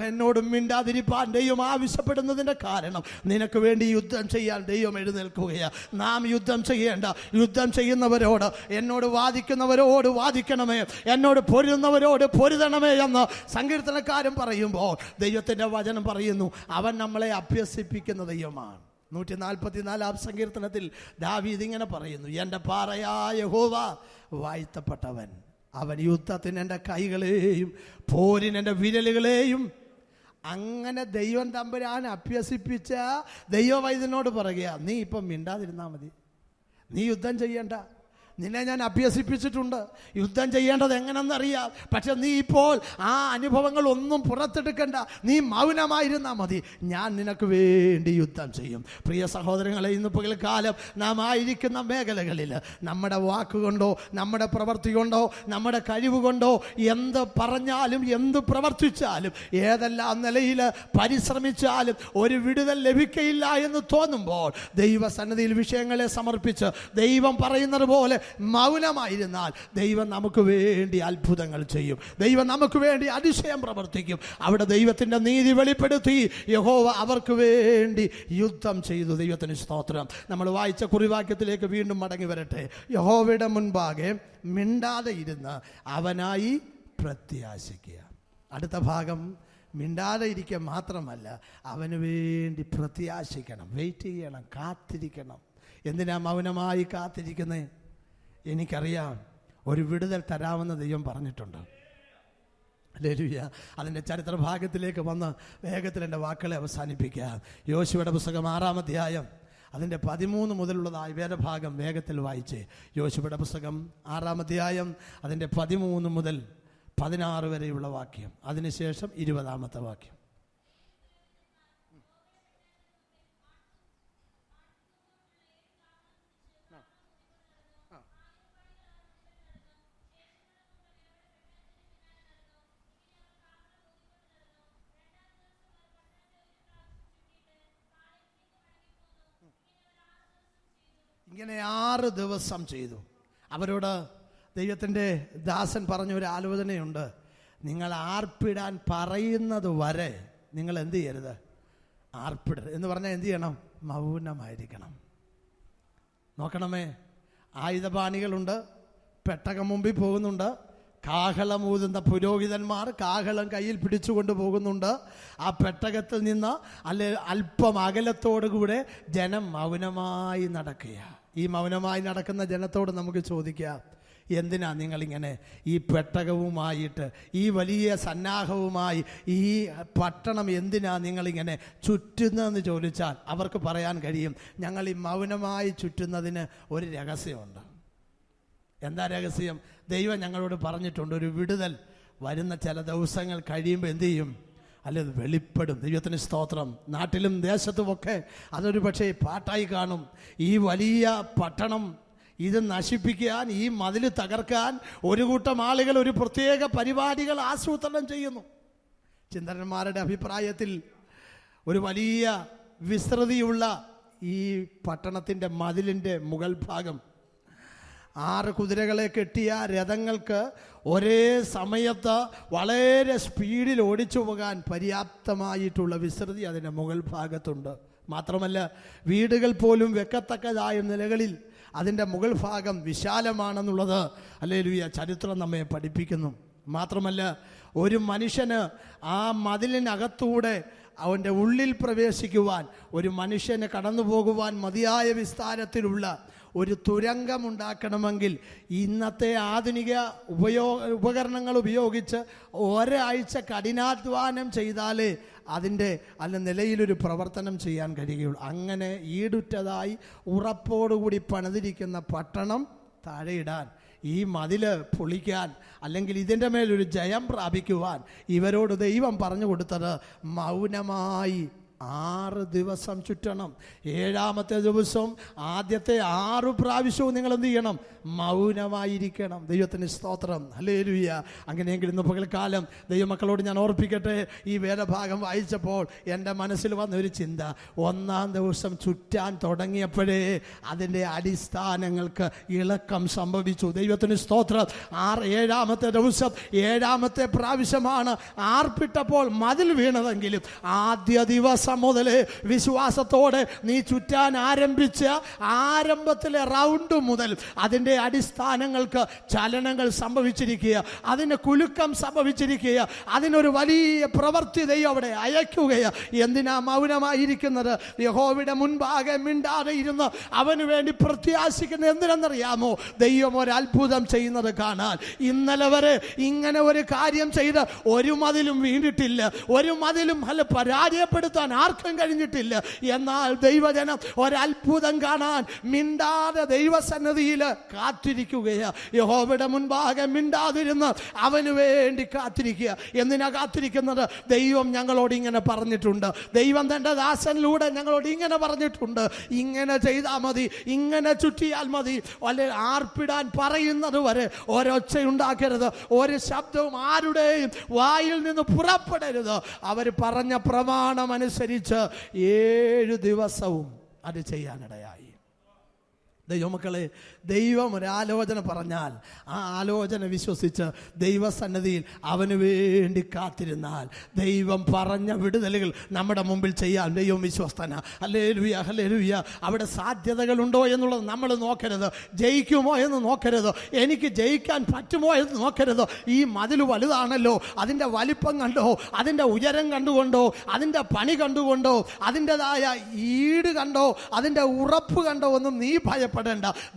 എന്നോടും മിണ്ടാതിരിപ്പാൻ ദൈവം ആവശ്യപ്പെടുന്നതിൻ്റെ കാരണം നിനക്ക് വേണ്ടി യുദ്ധം ചെയ്യാൻ ദൈവം എഴുന്നേൽക്കുകയാണ്. നാം യുദ്ധം ചെയ്യേണ്ട, യുദ്ധം ചെയ്യുന്നവരോട്, എന്നോട് വാദിക്കുന്നവരോട് വാദിക്കണമേ, എന്നോട് പൊരുതുന്നവരോട് പൊരുതണമേ എന്ന് സങ്കീർത്തനക്കാരൻ പറയുമ്പോൾ ദൈവത്തിൻ്റെ വചനം പറയുന്നു, അവൻ നമ്മളെ അഭ്യസിപ്പിക്കുന്ന ദൈവമാണ്. 144 സങ്കീർത്തനത്തിൽ ദാവീദ് ഇങ്ങനെ പറയുന്നു, എൻ്റെ പാറയായ യഹോവ വാഴ്ത്തപ്പെട്ടവൻ, അവൻ യുദ്ധത്തിന് എൻ്റെ കൈകളെയും പോരിന് എൻ്റെ വിരലുകളെയും. അങ്ങനെ ദൈവം തമ്പുരാൻ അഭ്യസിപ്പിച്ച ദൈവവൈദ്യനോട് പറയുക, നീ ഇപ്പം മിണ്ടാതിരുന്നാൽ മതി, നീ യുദ്ധം ചെയ്യണ്ട, നിന്നെ ഞാൻ അഭ്യസിപ്പിച്ചിട്ടുണ്ട്, യുദ്ധം ചെയ്യേണ്ടത് എങ്ങനെയെന്നറിയാം. പക്ഷെ നീ ഇപ്പോൾ ആ അനുഭവങ്ങളൊന്നും പുറത്തെടുക്കണ്ട, നീ മൗനമായിരുന്നാൽ മതി, ഞാൻ നിനക്ക് വേണ്ടി യുദ്ധം ചെയ്യും. പ്രിയ സഹോദരങ്ങളെ, ഇന്ന് പകൽക്കാലം നാം ആയിരിക്കുന്ന മേഖലകളിൽ നമ്മുടെ വാക്കുകൊണ്ടോ നമ്മുടെ പ്രവൃത്തി കൊണ്ടോ നമ്മുടെ കഴിവ് കൊണ്ടോ എന്ത് പറഞ്ഞാലും എന്ത് പ്രവർത്തിച്ചാലും ഏതെല്ലാം നിലയിൽ പരിശ്രമിച്ചാലും ഒരു വിടുതൽ ലഭിക്കയില്ല എന്ന് തോന്നുമ്പോൾ ദൈവസന്നിധിയിൽ വിഷയങ്ങളെ സമർപ്പിച്ച് ദൈവം പറയുന്നത് പോലെ മൗനമായിരുന്നാൽ ദൈവം നമുക്ക് വേണ്ടി അത്ഭുതങ്ങൾ ചെയ്യും, ദൈവം നമുക്ക് വേണ്ടി അതിശയം പ്രവർത്തിക്കും. അവിടെ ദൈവത്തിൻ്റെ നീതി വെളിപ്പെടുത്തി യഹോവ അവർക്ക് വേണ്ടി യുദ്ധം ചെയ്തു. ദൈവത്തിന് സ്തോത്രം. നമ്മൾ വായിച്ച കുറിവാക്യത്തിലേക്ക് വീണ്ടും മടങ്ങി വരട്ടെ. യഹോവയുടെ മുൻപാകെ മിണ്ടാതെ ഇരുന്ന് അവനായി പ്രത്യാശിക്കുക. അടുത്ത ഭാഗം മിണ്ടാതെ ഇരിക്കുക മാത്രമല്ല, അവന് വേണ്ടി പ്രത്യാശിക്കണം, വെയിറ്റ് ചെയ്യണം, കാത്തിരിക്കണം. എന്തിനാ മൗനമായി കാത്തിരിക്കുന്നത്? എനിക്കറിയാം, ഒരു വിടുതൽ തരാമെന്ന് ദൈവം പറഞ്ഞിട്ടുണ്ട്. ഹല്ലേലൂയ. അതിൻ്റെ ചരിത്ര ഭാഗത്തിലേക്ക് വന്ന് വേഗത്തിൽ എൻ്റെ വാക്കുകളെ അവസാനിപ്പിക്കാം. യോശുവയുടെ പുസ്തകം 6-ാം അധ്യായം അതിൻ്റെ 13 മുതലുള്ളതായ വേദഭാഗം വേഗത്തിൽ വായിച്ച്. യോശുവയുടെ പുസ്തകം 6-ാം അധ്യായം അതിൻ്റെ 13 മുതൽ 16 വരെയുള്ള വാക്യം, അതിനുശേഷം 20-ാമത്തെ വാക്യം. ഇങ്ങനെ 6 ദിവസം ചെയ്തു. അവരോട് ദൈവത്തിൻ്റെ ദാസൻ പറഞ്ഞ ഒരു ആലോചനയുണ്ട്. നിങ്ങൾ ആർപ്പിടാൻ പറയുന്നത് വരെ നിങ്ങൾ എന്ത് ചെയ്യരുത്? ആർപ്പിടരുത്. എന്ന് പറഞ്ഞാൽ എന്ത് ചെയ്യണം? മൗനമായിരിക്കണം. നോക്കണമേ, ആയുധപാണികളുണ്ട്, പെട്ടകം മുമ്പിൽ പോകുന്നുണ്ട്, കാഹളമൂതുന്ന പുരോഹിതന്മാർ കാഹളം കയ്യിൽ പിടിച്ചുകൊണ്ട് പോകുന്നുണ്ട്. ആ പെട്ടകത്തിൽ നിന്ന് അല്പം അകലത്തോടുകൂടെ ജനം മൗനമായി നടക്കുക. ഈ മൗനമായി നടക്കുന്ന ജനത്തോട് നമുക്ക് ചോദിക്കാം, എന്തിനാ നിങ്ങളിങ്ങനെ ഈ പെട്ടകവുമായിട്ട്, ഈ വലിയ സന്നാഹവുമായി ഈ പട്ടണം എന്തിനാ നിങ്ങളിങ്ങനെ ചുറ്റുന്നതെന്ന് ചോദിച്ചാൽ അവർക്ക് പറയാൻ കഴിയും, ഞങ്ങൾ ഈ മൗനമായി ചുറ്റുന്നതിന് ഒരു രഹസ്യമുണ്ട്. എന്താ രഹസ്യം? ദൈവം ഞങ്ങളോട് പറഞ്ഞിട്ടുണ്ട്, ഒരു വിടുതൽ വരുന്ന ചില ദിവസങ്ങൾ കഴിയുമ്പോൾ എന്തു ചെയ്യും? അല്ലത് വെളിപ്പെടും. ദൈവത്തിന് സ്തോത്രം. നാട്ടിലും ദേശത്തുമൊക്കെ അതൊരു പക്ഷേ പാട്ടായി കാണും. ഈ വലിയ പട്ടണം ഇത് നശിപ്പിക്കാൻ, ഈ മതിൽ തകർക്കാൻ ഒരു കൂട്ടം ആളുകൾ ഒരു പ്രത്യേക പരിപാടികൾ ആസൂത്രണം ചെയ്യുന്നു. ചിന്തകന്മാരുടെ അഭിപ്രായത്തിൽ ഒരു വലിയ വിസ്തൃതിയുള്ള ഈ പട്ടണത്തിൻ്റെ മതിലിൻ്റെ മുകൾ ഭാഗം 6 കുതിരകളെ കെട്ടിയ രഥങ്ങൾക്ക് ഒരേ സമയത്ത് വളരെ സ്പീഡിൽ ഓടിച്ചു പോകാൻ പര്യാപ്തമായിട്ടുള്ള വിസ്തൃതി അതിൻ്റെ മുകൾ ഭാഗത്തുണ്ട്. മാത്രമല്ല, വീടുകൾ പോലും വെക്കത്തക്കതായ നിലകളിൽ അതിൻ്റെ മുകൾ ഭാഗം വിശാലമാണെന്നുള്ളത് ഹല്ലേലൂയ ചരിത്രം നമ്മെ പഠിപ്പിക്കുന്നു. മാത്രമല്ല, ഒരു മനുഷ്യന് ആ മതിലിനകത്തൂടെ അവൻ്റെ ഉള്ളിൽ പ്രവേശിക്കുവാൻ, ഒരു മനുഷ്യന് കടന്നു പോകുവാൻ മതിയായ വിസ്താരത്തിലുള്ള ഒരു തുരങ്കമുണ്ടാക്കണമെങ്കിൽ ഇന്നത്തെ ആധുനിക ഉപകരണങ്ങൾ ഉപയോഗിച്ച് ഒരാഴ്ച കഠിനാധ്വാനം ചെയ്താലേ അതിൻ്റെ നിലയിലൊരു പ്രവർത്തനം ചെയ്യാൻ കഴിയുകയുള്ളൂ. അങ്ങനെ ഈടുറ്റതായി ഉറപ്പോടുകൂടി പണിതിരിക്കുന്ന പട്ടണം താഴെയിടാൻ, ഈ മതിൽ പൊളിക്കാൻ, അല്ലെങ്കിൽ ഇതിൻ്റെ മേലൊരു ജയം പ്രാപിക്കുവാൻ ഇവരോട് ദൈവം പറഞ്ഞു കൊടുത്തത് മൗനമായി 6 ദിവസം ചുറ്റണം. 7ാമത്തെ ദിവസം ആദ്യത്തെ 6 പ്രാവശ്യവും നിങ്ങൾ എന്ത് ചെയ്യണം? മൗനമായിരിക്കണം. ദൈവത്തിന് സ്തോത്രം, ഹല്ലേലൂയ. അങ്ങനെയെങ്കിൽ ഇന്ന് പകൽക്കാലം ദൈവമക്കളോട് ഞാൻ ഓർപ്പിക്കട്ടെ, ഈ വേദഭാഗം വായിച്ചപ്പോൾ എൻ്റെ മനസ്സിൽ വന്നൊരു ചിന്ത, 1-ാം ദിവസം ചുറ്റാൻ തുടങ്ങിയപ്പോഴേ അതിൻ്റെ അടിസ്ഥാനങ്ങൾക്ക് ഇളക്കം സംഭവിച്ചു. ദൈവത്തിന് സ്തോത്രം. 7ാമത്തെ ദിവസം 7ാമത്തെ പ്രാവശ്യമാണ് ആർപ്പിട്ടപ്പോൾ മതിൽ വീണതെങ്കിലും ആദ്യ ദിവസം മുതലേ വിശ്വാസത്തോടെ നീ ചുറ്റാൻ ആരംഭിച്ച ആരംഭത്തിലെ റൗണ്ട് മുതൽ അതിൻ്റെ അടിസ്ഥാനങ്ങൾക്ക് ചലനങ്ങൾ സംഭവിച്ചിരിക്കുക, അതിന് കുലുക്കം സംഭവിച്ചിരിക്കുക, അതിനൊരു വലിയ പ്രവൃത്തി ദൈവം അവിടെ അയക്കുകയാണ്. എന്തിനാ മൗനമായിരിക്കുന്നത്? യഹോവയുടെ മുൻപാകെ മിണ്ടാതെ ഇരുന്ന് അവന് വേണ്ടി പ്രത്യാശിക്കുന്നത് എന്തിനെന്നറിയാമോ? ദൈവം ഒരു അത്ഭുതം ചെയ്യുന്നത് കാണാൻ. ഇന്നലെ വരെ ഇങ്ങനെ ഒരു കാര്യം ചെയ്ത് ഒരു മതിലും വീണിട്ടില്ല, ഒരു മതിലും പരാജയപ്പെടുത്താൻ ആർക്കും കഴിഞ്ഞിട്ടില്ല. എന്നാൽ ദൈവജനം ഒരത്ഭുതം കാണാൻ മിണ്ടാതെ ദൈവസന്നിധിയിൽ കാത്തിരിക്കുകയാണ്. യഹോവയുടെ മുൻപാകെ മിണ്ടാതിരുന്ന് അവന് വേണ്ടി കാത്തിരിക്കുക. എന്തിനാ കാത്തിരിക്കുന്നത്? ദൈവം ഞങ്ങളോട് ഇങ്ങനെ പറഞ്ഞിട്ടുണ്ട്, ദൈവം തൻ്റെ ദാസനിലൂടെ ഞങ്ങളോട് ഇങ്ങനെ പറഞ്ഞിട്ടുണ്ട്, ഇങ്ങനെ ചെയ്താൽ മതി, ഇങ്ങനെ ചുറ്റിയാൽ മതി. അല്ലെ, ആർപ്പിടാൻ പറയുന്നത് വരെ ഒരൊച്ചയുണ്ടാക്കരുത്, ഒരു ശബ്ദവും ആരുടെയും വായിൽ നിന്ന് പുറപ്പെടരുത്. അവർ പറഞ്ഞ പ്രമാണം അനുസരിച്ച് 7 ദിവസവും അത് ചെയ്യാനിടയായി. ദൈവമക്കളെ, ദൈവം ഒരാലോചന പറഞ്ഞാൽ ആ ആലോചന വിശ്വസിച്ച് ദൈവസന്നിധിയിൽ അവന് വേണ്ടി കാത്തിരുന്നാൽ ദൈവം പറഞ്ഞ വിടുതലുകൾ നമ്മുടെ മുമ്പിൽ ചെയ്യാൻ ദൈവം വിശ്വസ്തന. Hallelujah, hallelujah. അവിടെ സാധ്യതകളുണ്ടോ എന്നുള്ളത് നമ്മൾ നോക്കരുത്, ജയിക്കുമോ എന്ന് നോക്കരുത്, എനിക്ക് ജയിക്കാൻ പറ്റുമോ എന്ന് നോക്കരുത്. ഈ മതിൽ വലുതാണല്ലോ, അതിൻ്റെ വലിപ്പം കണ്ടോ, അതിൻ്റെ ഉയരം കണ്ടുകൊണ്ടോ, അതിൻ്റെ പണി കണ്ടുകൊണ്ടോ, അതിൻ്റെതായ ഈട് കണ്ടോ, അതിൻ്റെ ഉറപ്പ് കണ്ടോ ഒന്നും നീ ഭയപ്പെടേണ്ട.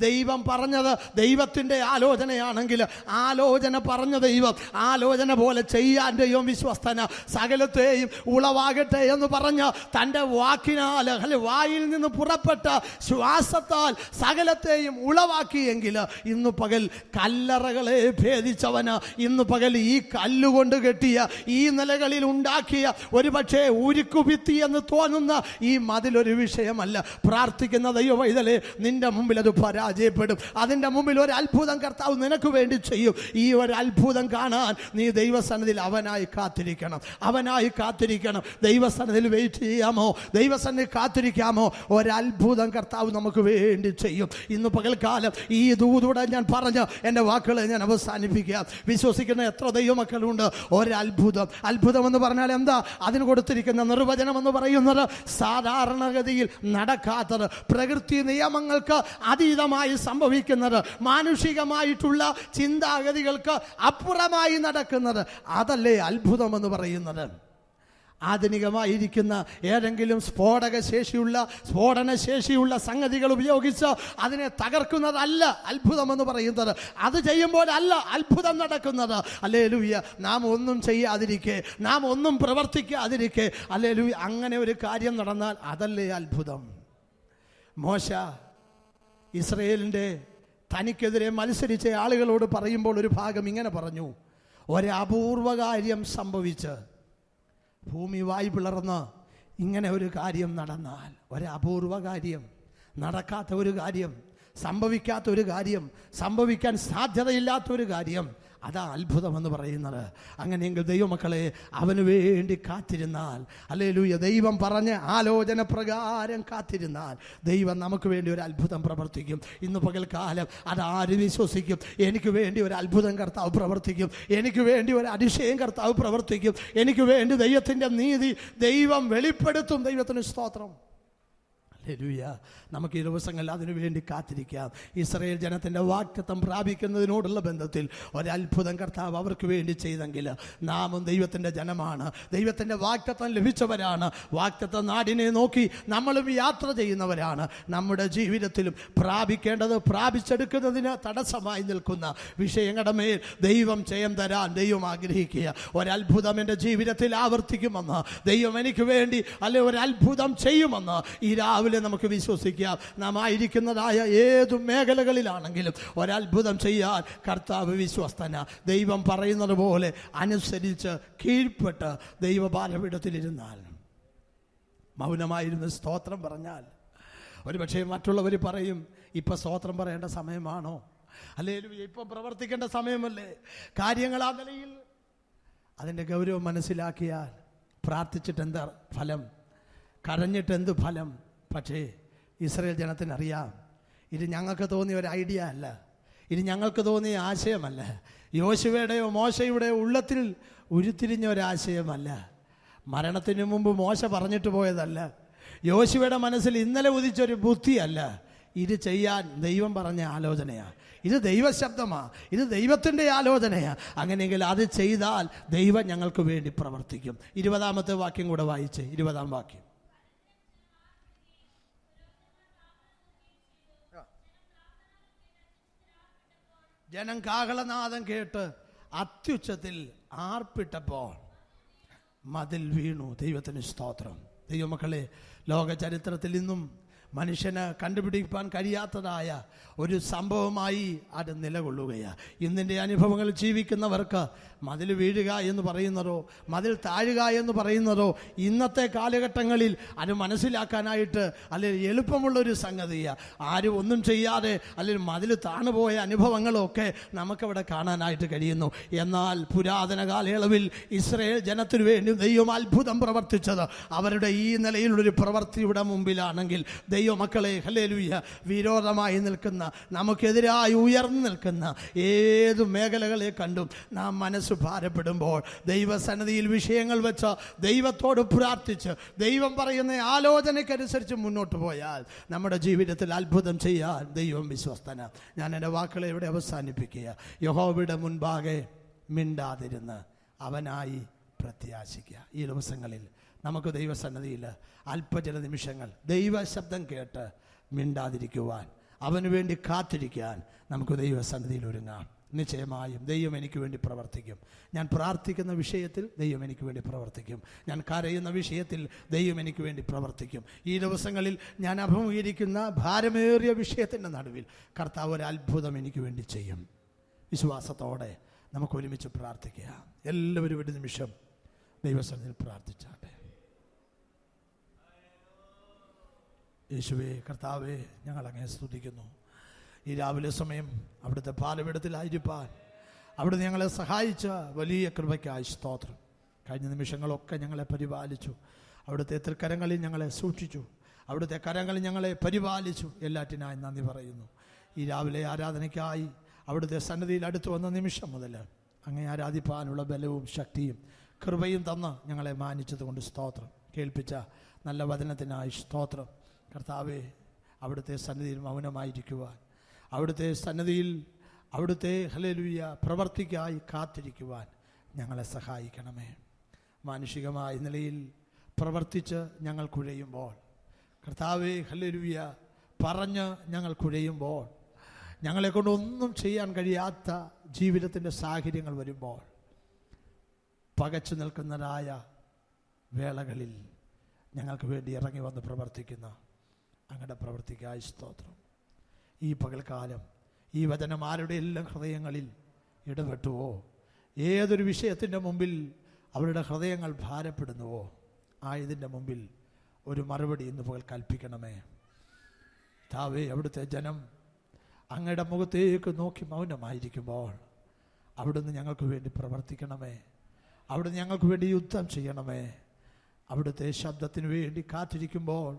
ദൈവം പറഞ്ഞത് ദൈവത്തിൻ്റെ ആലോചനയാണെങ്കിൽ ആലോചന പറഞ്ഞ ദൈവം ആലോചന പോലെ ചെയ്യാൻ ദൈവം വിശ്വസ്തന. സകലത്തെയും ഉളവാകട്ടെ എന്ന് പറഞ്ഞ് തൻ്റെ വാക്കിനാൽ, വായിൽ നിന്ന് പുറപ്പെട്ട ശ്വാസത്താൽ സകലത്തെയും ഉളവാക്കിയെങ്കിൽ ഇന്ന് പകൽ കല്ലറകളെ ഭേദിച്ചവന്, ഇന്ന് പകൽ ഈ കല്ലുകൊണ്ട് കെട്ടിയ, ഈ നിലകളിൽ ഉണ്ടാക്കിയ, ഒരുപക്ഷെ ഉരുക്കുഭിത്തി എന്ന് തോന്നുന്ന ഈ മതിലൊരു വിഷയമല്ല. പ്രാർത്ഥിക്കുന്ന ദൈവവൈതലേ, നിന്റെ മുമ്പിൽ അത് പരാജയപ്പെടും. അതിൻ്റെ മുമ്പിൽ ഒരു അത്ഭുതം കർത്താവ് നിനക്ക് വേണ്ടി ചെയ്യും. ഈ ഒരു അത്ഭുതം കാണാൻ നീ ദൈവസന്നിധിയിൽ അവനായി കാത്തിരിക്കണം, അവനായി കാത്തിരിക്കണം. ദൈവസന്നിധിയിൽ വെയിറ്റ് ചെയ്യാമോ? ദൈവസന്നിധിയിൽ കാത്തിരിക്കാമോ? ഒരത്ഭുതം കർത്താവ് നമുക്ക് വേണ്ടി ചെയ്യും. ഇന്ന് പകൽക്കാലം ഈ ദൂതോടെ ഞാൻ പറഞ്ഞ് എൻ്റെ വാക്കുകളെ ഞാൻ അവസാനിപ്പിക്കാം. വിശ്വസിക്കുന്ന എത്ര ദൈവമക്കളുണ്ട്? ഒരത്ഭുതം. അത്ഭുതം എന്ന് പറഞ്ഞാൽ എന്താ? അതിന് കൊടുത്തിരിക്കുന്ന നിർവചനം എന്ന് പറയുന്നത് സാധാരണഗതിയിൽ നടക്കാത്തത്, പ്രകൃതി നിയമങ്ങൾക്ക് അതീതമായി സംഭവിക്കുന്നത്, മാനുഷികമായിട്ടുള്ള ചിന്താഗതികൾക്ക് അപ്പുറമായി നടക്കുന്നത്, അതല്ലേ അത്ഭുതം എന്ന് പറയുന്നത്. ആധുനികമായിരിക്കുന്ന ഏതെങ്കിലും സ്ഫോടന ശേഷിയുള്ള സംഗതികൾ ഉപയോഗിച്ച് അതിനെ തകർക്കുന്നതല്ല അത്ഭുതമെന്ന് പറയുന്നത്. അത് ചെയ്യുമ്പോഴല്ല അത്ഭുതം നടക്കുന്നത്. ഹല്ലേലൂയ. നാം ഒന്നും ചെയ്യാതിരിക്കെ, നാം ഒന്നും പ്രവർത്തിക്കാതിരിക്കെ, ഹല്ലേലൂയ, അങ്ങനെ ഒരു കാര്യം നടന്നാൽ അതല്ലേ അത്ഭുതം. മോശ ഇസ്രയേലിൻ്റെ തനിക്കെതിരെ മത്സരിച്ച ആളുകളോട് പറയുമ്പോൾ ഒരു ഭാഗം ഇങ്ങനെ പറഞ്ഞു: ഒരപൂർവ കാര്യം സംഭവിച്ച് ഭൂമി വായി പിളർന്ന് ഇങ്ങനെ ഒരു കാര്യം നടന്നാൽ, ഒരപൂർവ കാര്യം, നടക്കാത്ത ഒരു കാര്യം, സംഭവിക്കാത്ത ഒരു കാര്യം, സംഭവിക്കാൻ സാധ്യതയില്ലാത്തൊരു കാര്യം, അതാ അത്ഭുതമെന്ന് പറയുന്നത്. അങ്ങനെയെങ്കിൽ ദൈവമക്കളെ, അവന് വേണ്ടി കാത്തിരുന്നാൽ, ഹല്ലേലൂയ, ദൈവം പറഞ്ഞ ആലോചന പ്രകാരം കാത്തിരുന്നാൽ ദൈവം നമുക്ക് വേണ്ടി ഒരു അത്ഭുതം പ്രവർത്തിക്കും. ഇന്ന് പകൽക്കാലം അതാര് വിശ്വസിക്കും? എനിക്ക് വേണ്ടി ഒരു അത്ഭുതം കർത്താവ് പ്രവർത്തിക്കും, എനിക്ക് വേണ്ടി ഒരു അതിശയം കർത്താവ് പ്രവർത്തിക്കും, എനിക്ക് വേണ്ടി ദൈവത്തിൻ്റെ നീതി ദൈവം വെളിപ്പെടുത്തും. ദൈവത്തിന് സ്തോത്രം. ഹല്ലേലൂയ. നമുക്ക് ഈ ദിവസങ്ങളിൽ അതിനു വേണ്ടി കാത്തിരിക്കാം. ഇസ്രായേൽ ജനത്തിൻ്റെ വാഗ്ദത്തം പ്രാപിക്കുന്നതിനോടുള്ള ബന്ധത്തിൽ ഒരത്ഭുതം കർത്താവ് അവർക്ക് വേണ്ടി ചെയ്തെങ്കിൽ നാമും ദൈവത്തിൻ്റെ ജനമാണ്, ദൈവത്തിൻ്റെ വാഗ്ദത്തം ലഭിച്ചവരാണ്, വാഗ്ദത്ത നാടിനെ നോക്കി നമ്മളും യാത്ര ചെയ്യുന്നവരാണ്. നമ്മുടെ ജീവിതത്തിലും പ്രാപിക്കേണ്ടത് പ്രാപിച്ചെടുക്കുന്നതിന് തടസ്സമായി നിൽക്കുന്ന വിഷയങ്ങളുടെ മേൽ ദൈവം ജയം തരാൻ ദൈവം ആഗ്രഹിക്കുക. ഒരത്ഭുതം എൻ്റെ ജീവിതത്തിൽ ആവർത്തിക്കുമെന്ന് ദൈവം എനിക്ക് വേണ്ടി ഒരത്ഭുതം ചെയ്യുമെന്ന് ഈ രാവിലെ നമുക്ക് വിശ്വസിക്കാം. നാം ആയിരിക്കുന്നതായ ഏതു മേഖലകളിലാണെങ്കിലും ഒരത്ഭുതം ചെയ്യാൻ കർത്താവ് വിശ്വസ്തന. ദൈവം പറയുന്നത് പോലെ അനുസരിച്ച് കീഴ്പ്പെട്ട് ദൈവപാലപീഠത്തിലിരുന്നാൽ, മൗനമായിരുന്ന് സ്തോത്രം പറഞ്ഞാൽ, ഒരുപക്ഷെ മറ്റുള്ളവർ പറയും ഇപ്പം സ്തോത്രം പറയേണ്ട സമയമാണോ, ഹല്ലേലൂയ ഇപ്പം പ്രവർത്തിക്കേണ്ട സമയമല്ലേ. കാര്യങ്ങൾ ആ നിലയിൽ അതിൻ്റെ ഗൗരവം മനസ്സിലാക്കിയാൽ പ്രാർത്ഥിച്ചിട്ട് എന്താ ഫലം, കരഞ്ഞിട്ട് എന്ത് ഫലം. പക്ഷേ ഇസ്രായേൽ ജനത്തിനറിയാം, ഇത് ഞങ്ങൾക്ക് തോന്നിയ ഒരു ഐഡിയ അല്ല, ഇത് ഞങ്ങൾക്ക് തോന്നിയ ആശയമല്ല, യോശുവയുടെയോ മോശയുടെയോ ഉള്ളത്തിൽ ഉരുത്തിരിഞ്ഞ ഒരാശയമല്ല, മരണത്തിന് മുമ്പ് മോശ പറഞ്ഞിട്ട് പോയതല്ല, യോശുവയുടെ മനസ്സിൽ ഇന്നലെ ഉദിച്ചൊരു ബുദ്ധിയല്ല. ഇത് ചെയ്യാൻ ദൈവം പറഞ്ഞ ആലോചനയാണ്, ഇത് ദൈവശബ്ദമാണ്, ഇത് ദൈവത്തിൻ്റെ ആലോചനയാണ്. അങ്ങനെയെങ്കിൽ അത് ചെയ്താൽ ദൈവം ഞങ്ങൾക്ക് വേണ്ടി പ്രവർത്തിക്കും. 20-ാമത്തെ വാക്യം കൂടെ വായിച്ച്, 20-ാം വാക്യം. ജനം കാഹളനാദം കേട്ട് അത്യുച്ചത്തിൽ ആർപ്പിട്ടപ്പോൾ മതിൽ വീണു. ദൈവത്തിന് സ്തോത്രം. ദൈവമക്കളെ, ലോക ചരിത്രത്തിൽ ഇന്നും മനുഷ്യന് കണ്ടുപിടിക്കാൻ കഴിയാത്തതായ ഒരു സംഭവമായി അത് നിലകൊള്ളുകയാണ്. ഇന്നിൻ്റെ അനുഭവങ്ങൾ ജീവിക്കുന്നവർക്ക് മതിൽ വീഴുക എന്ന് പറയുന്നതോ മതിൽ താഴുക എന്ന് പറയുന്നതോ ഇന്നത്തെ കാലഘട്ടങ്ങളിൽ അത് മനസ്സിലാക്കാനായിട്ട് അല്ലെങ്കിൽ എളുപ്പമുള്ളൊരു സംഗതിയാണ്. ആരും ഒന്നും ചെയ്യാതെ അല്ലെങ്കിൽ മതിൽ താണുപോയ അനുഭവങ്ങളൊക്കെ നമുക്കവിടെ കാണാനായിട്ട് കഴിയുന്നു. എന്നാൽ പുരാതന കാലയളവിൽ ഇസ്രായേൽ ജനത്തിനു വേണ്ടി ദൈവം അത്ഭുതം പ്രവർത്തിച്ചത് അവരുടെ ഈ നിലയിലുള്ളൊരു പ്രവൃത്തിയുടെ മുമ്പിലാണെങ്കിൽ ദൈവമക്കളെ, ഹല്ലേലൂയ, വിരോധമായി നിൽക്കുന്ന, നമുക്കെതിരായി ഉയർന്നു നിൽക്കുന്ന ഏതു മേഖലകളെ കണ്ടും നാം മനസ്സ് ഭാരപ്പെടുമ്പോൾ ദൈവസന്നിധിയിൽ വിഷയങ്ങൾ വെച്ച് ദൈവത്തോട് പ്രാർത്ഥിച്ച് ദൈവം പറയുന്ന ആലോചനയ്ക്കനുസരിച്ച് മുന്നോട്ട് പോയാൽ നമ്മുടെ ജീവിതത്തിൽ അത്ഭുതം ചെയ്യാൻ ദൈവം വിശ്വസ്തന. ഞാൻ എൻ്റെ വാക്കുകളെ ഇവിടെ അവസാനിപ്പിക്കുക. യഹോവയുടെ മുൻപാകെ മിണ്ടാതിരുന്ന് അവനായി പ്രത്യാശിക്കുക. ഈ ദിവസങ്ങളിൽ നമുക്ക് ദൈവസന്നിധിയിൽ അല്പചില നിമിഷങ്ങൾ ദൈവശബ്ദം കേട്ട് മിണ്ടാതിരിക്കുവാൻ, അവന് വേണ്ടി കാത്തിരിക്കാൻ നമുക്ക് ദൈവസന്നിധിയിൽ ഒരുങ്ങാം. നിശ്ചയമായും ദൈവം എനിക്ക് വേണ്ടി പ്രവർത്തിക്കും. ഞാൻ പ്രാർത്ഥിക്കുന്ന വിഷയത്തിൽ ദൈവം എനിക്ക് വേണ്ടി പ്രവർത്തിക്കും. ഞാൻ കരയുന്ന വിഷയത്തിൽ ദൈവം എനിക്ക് വേണ്ടി പ്രവർത്തിക്കും. ഈ ദിവസങ്ങളിൽ ഞാൻ അഭിമുഖീകരിക്കുന്ന ഭാരമേറിയ വിഷയത്തിൻ്റെ നടുവിൽ കർത്താവ് ഒരു അത്ഭുതം എനിക്ക് വേണ്ടി ചെയ്യും. വിശ്വാസത്തോടെ നമുക്ക് ഒരുമിച്ച് പ്രാർത്ഥിക്കുക. എല്ലാവരും ഒരു നിമിഷം ദൈവസന്നിധിയിൽ പ്രാർത്ഥിച്ചാട്ടെ. യേശുവേ, കർത്താവേ, ഞങ്ങളങ്ങേ സ്തുതിക്കുന്നു. ഈ രാവിലെ സമയം അവിടുത്തെ പാലപീഠത്തിലായിരിക്കാൻ അവിടുന്ന് ഞങ്ങളെ സഹായിച്ച വലിയ കൃപയ്ക്കായി സ്തോത്രം. കഴിഞ്ഞ നിമിഷങ്ങളൊക്കെ ഞങ്ങളെ പരിപാലിച്ചു. അവിടുത്തെ തൃക്കരങ്ങളിൽ ഞങ്ങളെ സൂക്ഷിച്ചു. അവിടുത്തെ കരങ്ങളിൽ ഞങ്ങളെ പരിപാലിച്ചു. എല്ലാറ്റിനായി നന്ദി പറയുന്നു. ഈ രാവിലെ ആരാധനയ്ക്കായി അവിടുത്തെ സന്നിധിയിൽ അടുത്ത് വന്ന നിമിഷം മുതൽ അങ്ങേ ആരാധിപ്പാനുള്ള ബലവും ശക്തിയും കൃപയും തന്ന് ഞങ്ങളെ മാനിച്ചതുകൊണ്ട് സ്തോത്രം. കേൾപ്പിച്ച നല്ല വചനത്തിനായി സ്തോത്രം. കർത്താവെ, അവിടുത്തെ സന്നിധിയിൽ മൗനമായിരിക്കുവാൻ, അവിടുത്തെ സന്നിധിയിൽ അവിടുത്തെ ഹല്ലേലൂയ പ്രവർത്തിക്കായി കാത്തിരിക്കുവാൻ ഞങ്ങളെ സഹായിക്കണമേ. മാനുഷികമായ നിലയിൽ പ്രവർത്തിച്ച് ഞങ്ങൾ കുഴയുമ്പോൾ, കർത്താവെ ഹല്ലേലൂയ പറഞ്ഞ് ഞങ്ങൾ കുഴയുമ്പോൾ, ഞങ്ങളെക്കൊണ്ട് ഒന്നും ചെയ്യാൻ കഴിയാത്ത ജീവിതത്തിൻ്റെ സാഹചര്യങ്ങൾ വരുമ്പോൾ, പകച്ചു നിൽക്കുന്നതായ വേളകളിൽ ഞങ്ങൾക്ക് വേണ്ടി ഇറങ്ങി വന്ന് പ്രവർത്തിക്കുന്ന അങ്ങയുടെ പ്രവൃത്തിക്കായി സ്തോത്രം. ഈ പകൽക്കാലം ഈ വചനം ആരുടെ എല്ലാം ഹൃദയങ്ങളിൽ ഇടപെട്ടുവോ, ഏതൊരു വിഷയത്തിൻ്റെ മുമ്പിൽ അവരുടെ ഹൃദയങ്ങൾ ഭാരപ്പെടുന്നുവോ, ഇതിൻ്റെ മുമ്പിൽ ഒരു മറുപടി ഇന്ന് പകൽ കൽപ്പിക്കണമേ. താവേ, അവിടുത്തെ ജനം അങ്ങയുടെ മുഖത്തേക്ക് നോക്കി മൗനമായിരിക്കുമ്പോൾ അവിടുന്ന് ഞങ്ങൾക്ക് വേണ്ടി പ്രവർത്തിക്കണമേ. അവിടുന്ന് ഞങ്ങൾക്ക് വേണ്ടി യുദ്ധം ചെയ്യണമേ. അവിടുത്തെ ശബ്ദത്തിന് വേണ്ടി കാത്തിരിക്കുമ്പോൾ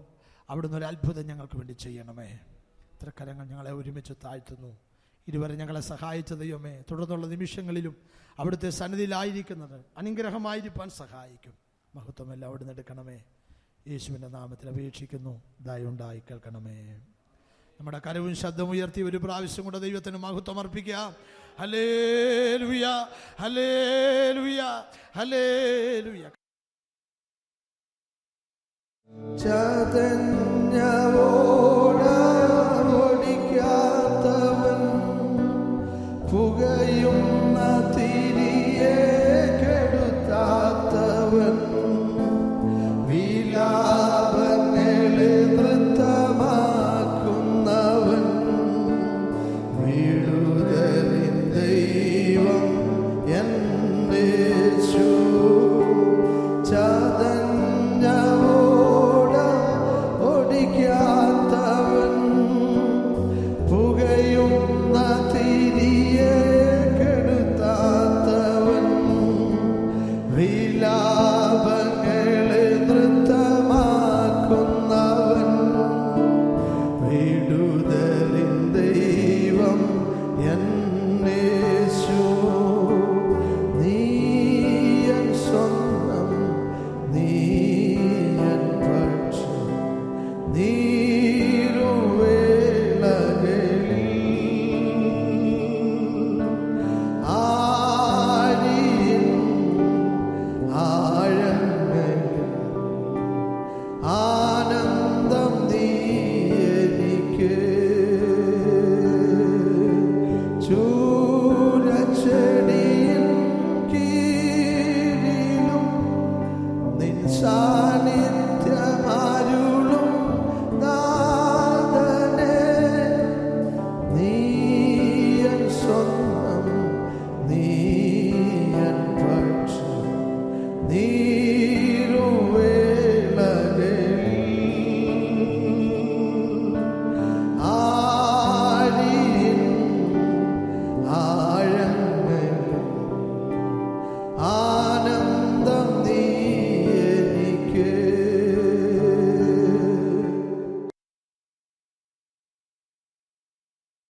അവിടുന്ന് ഒരു അത്ഭുതം ഞങ്ങൾക്ക് വേണ്ടി ചെയ്യണമേ. ഇത്ര കരങ്ങൾ ഞങ്ങളെ ഒരുമിച്ച് താഴ്ത്തുന്നു. ഇതുവരെ ഞങ്ങളെ സഹായിച്ച ദൈവമേ, തുടർന്നുള്ള നിമിഷങ്ങളിലും അവിടുത്തെ സന്നിധിയിലായിരിക്കുന്നത് അനുഗ്രഹമായിരിക്കാൻ സഹായിക്കും. മഹത്വമെല്ലാം അവിടുന്ന് എടുക്കണമേ. യേശുവിൻ്റെ നാമത്തിൽ അപേക്ഷിക്കുന്നു, ദയവുണ്ടായി കേൾക്കണമേ. നമ്മുടെ കരവും ശബ്ദം ഉയർത്തി ഒരു പ്രാവശ്യം കൂടെ ദൈവത്തിന് മഹത്വം അർപ്പിക്കാം. Hallelujah, hallelujah, hallelujah. ചതഞ്ഞോടിക്കാത്തവൻ പുകയുന്ന തിരിയെ കെടുത്താത്തവൻ വിലാപങ്ങളെ നൃത്തമാക്കുന്നവൻ വീടുതലിൻ ദൈവം എൻ്റെ യേശു.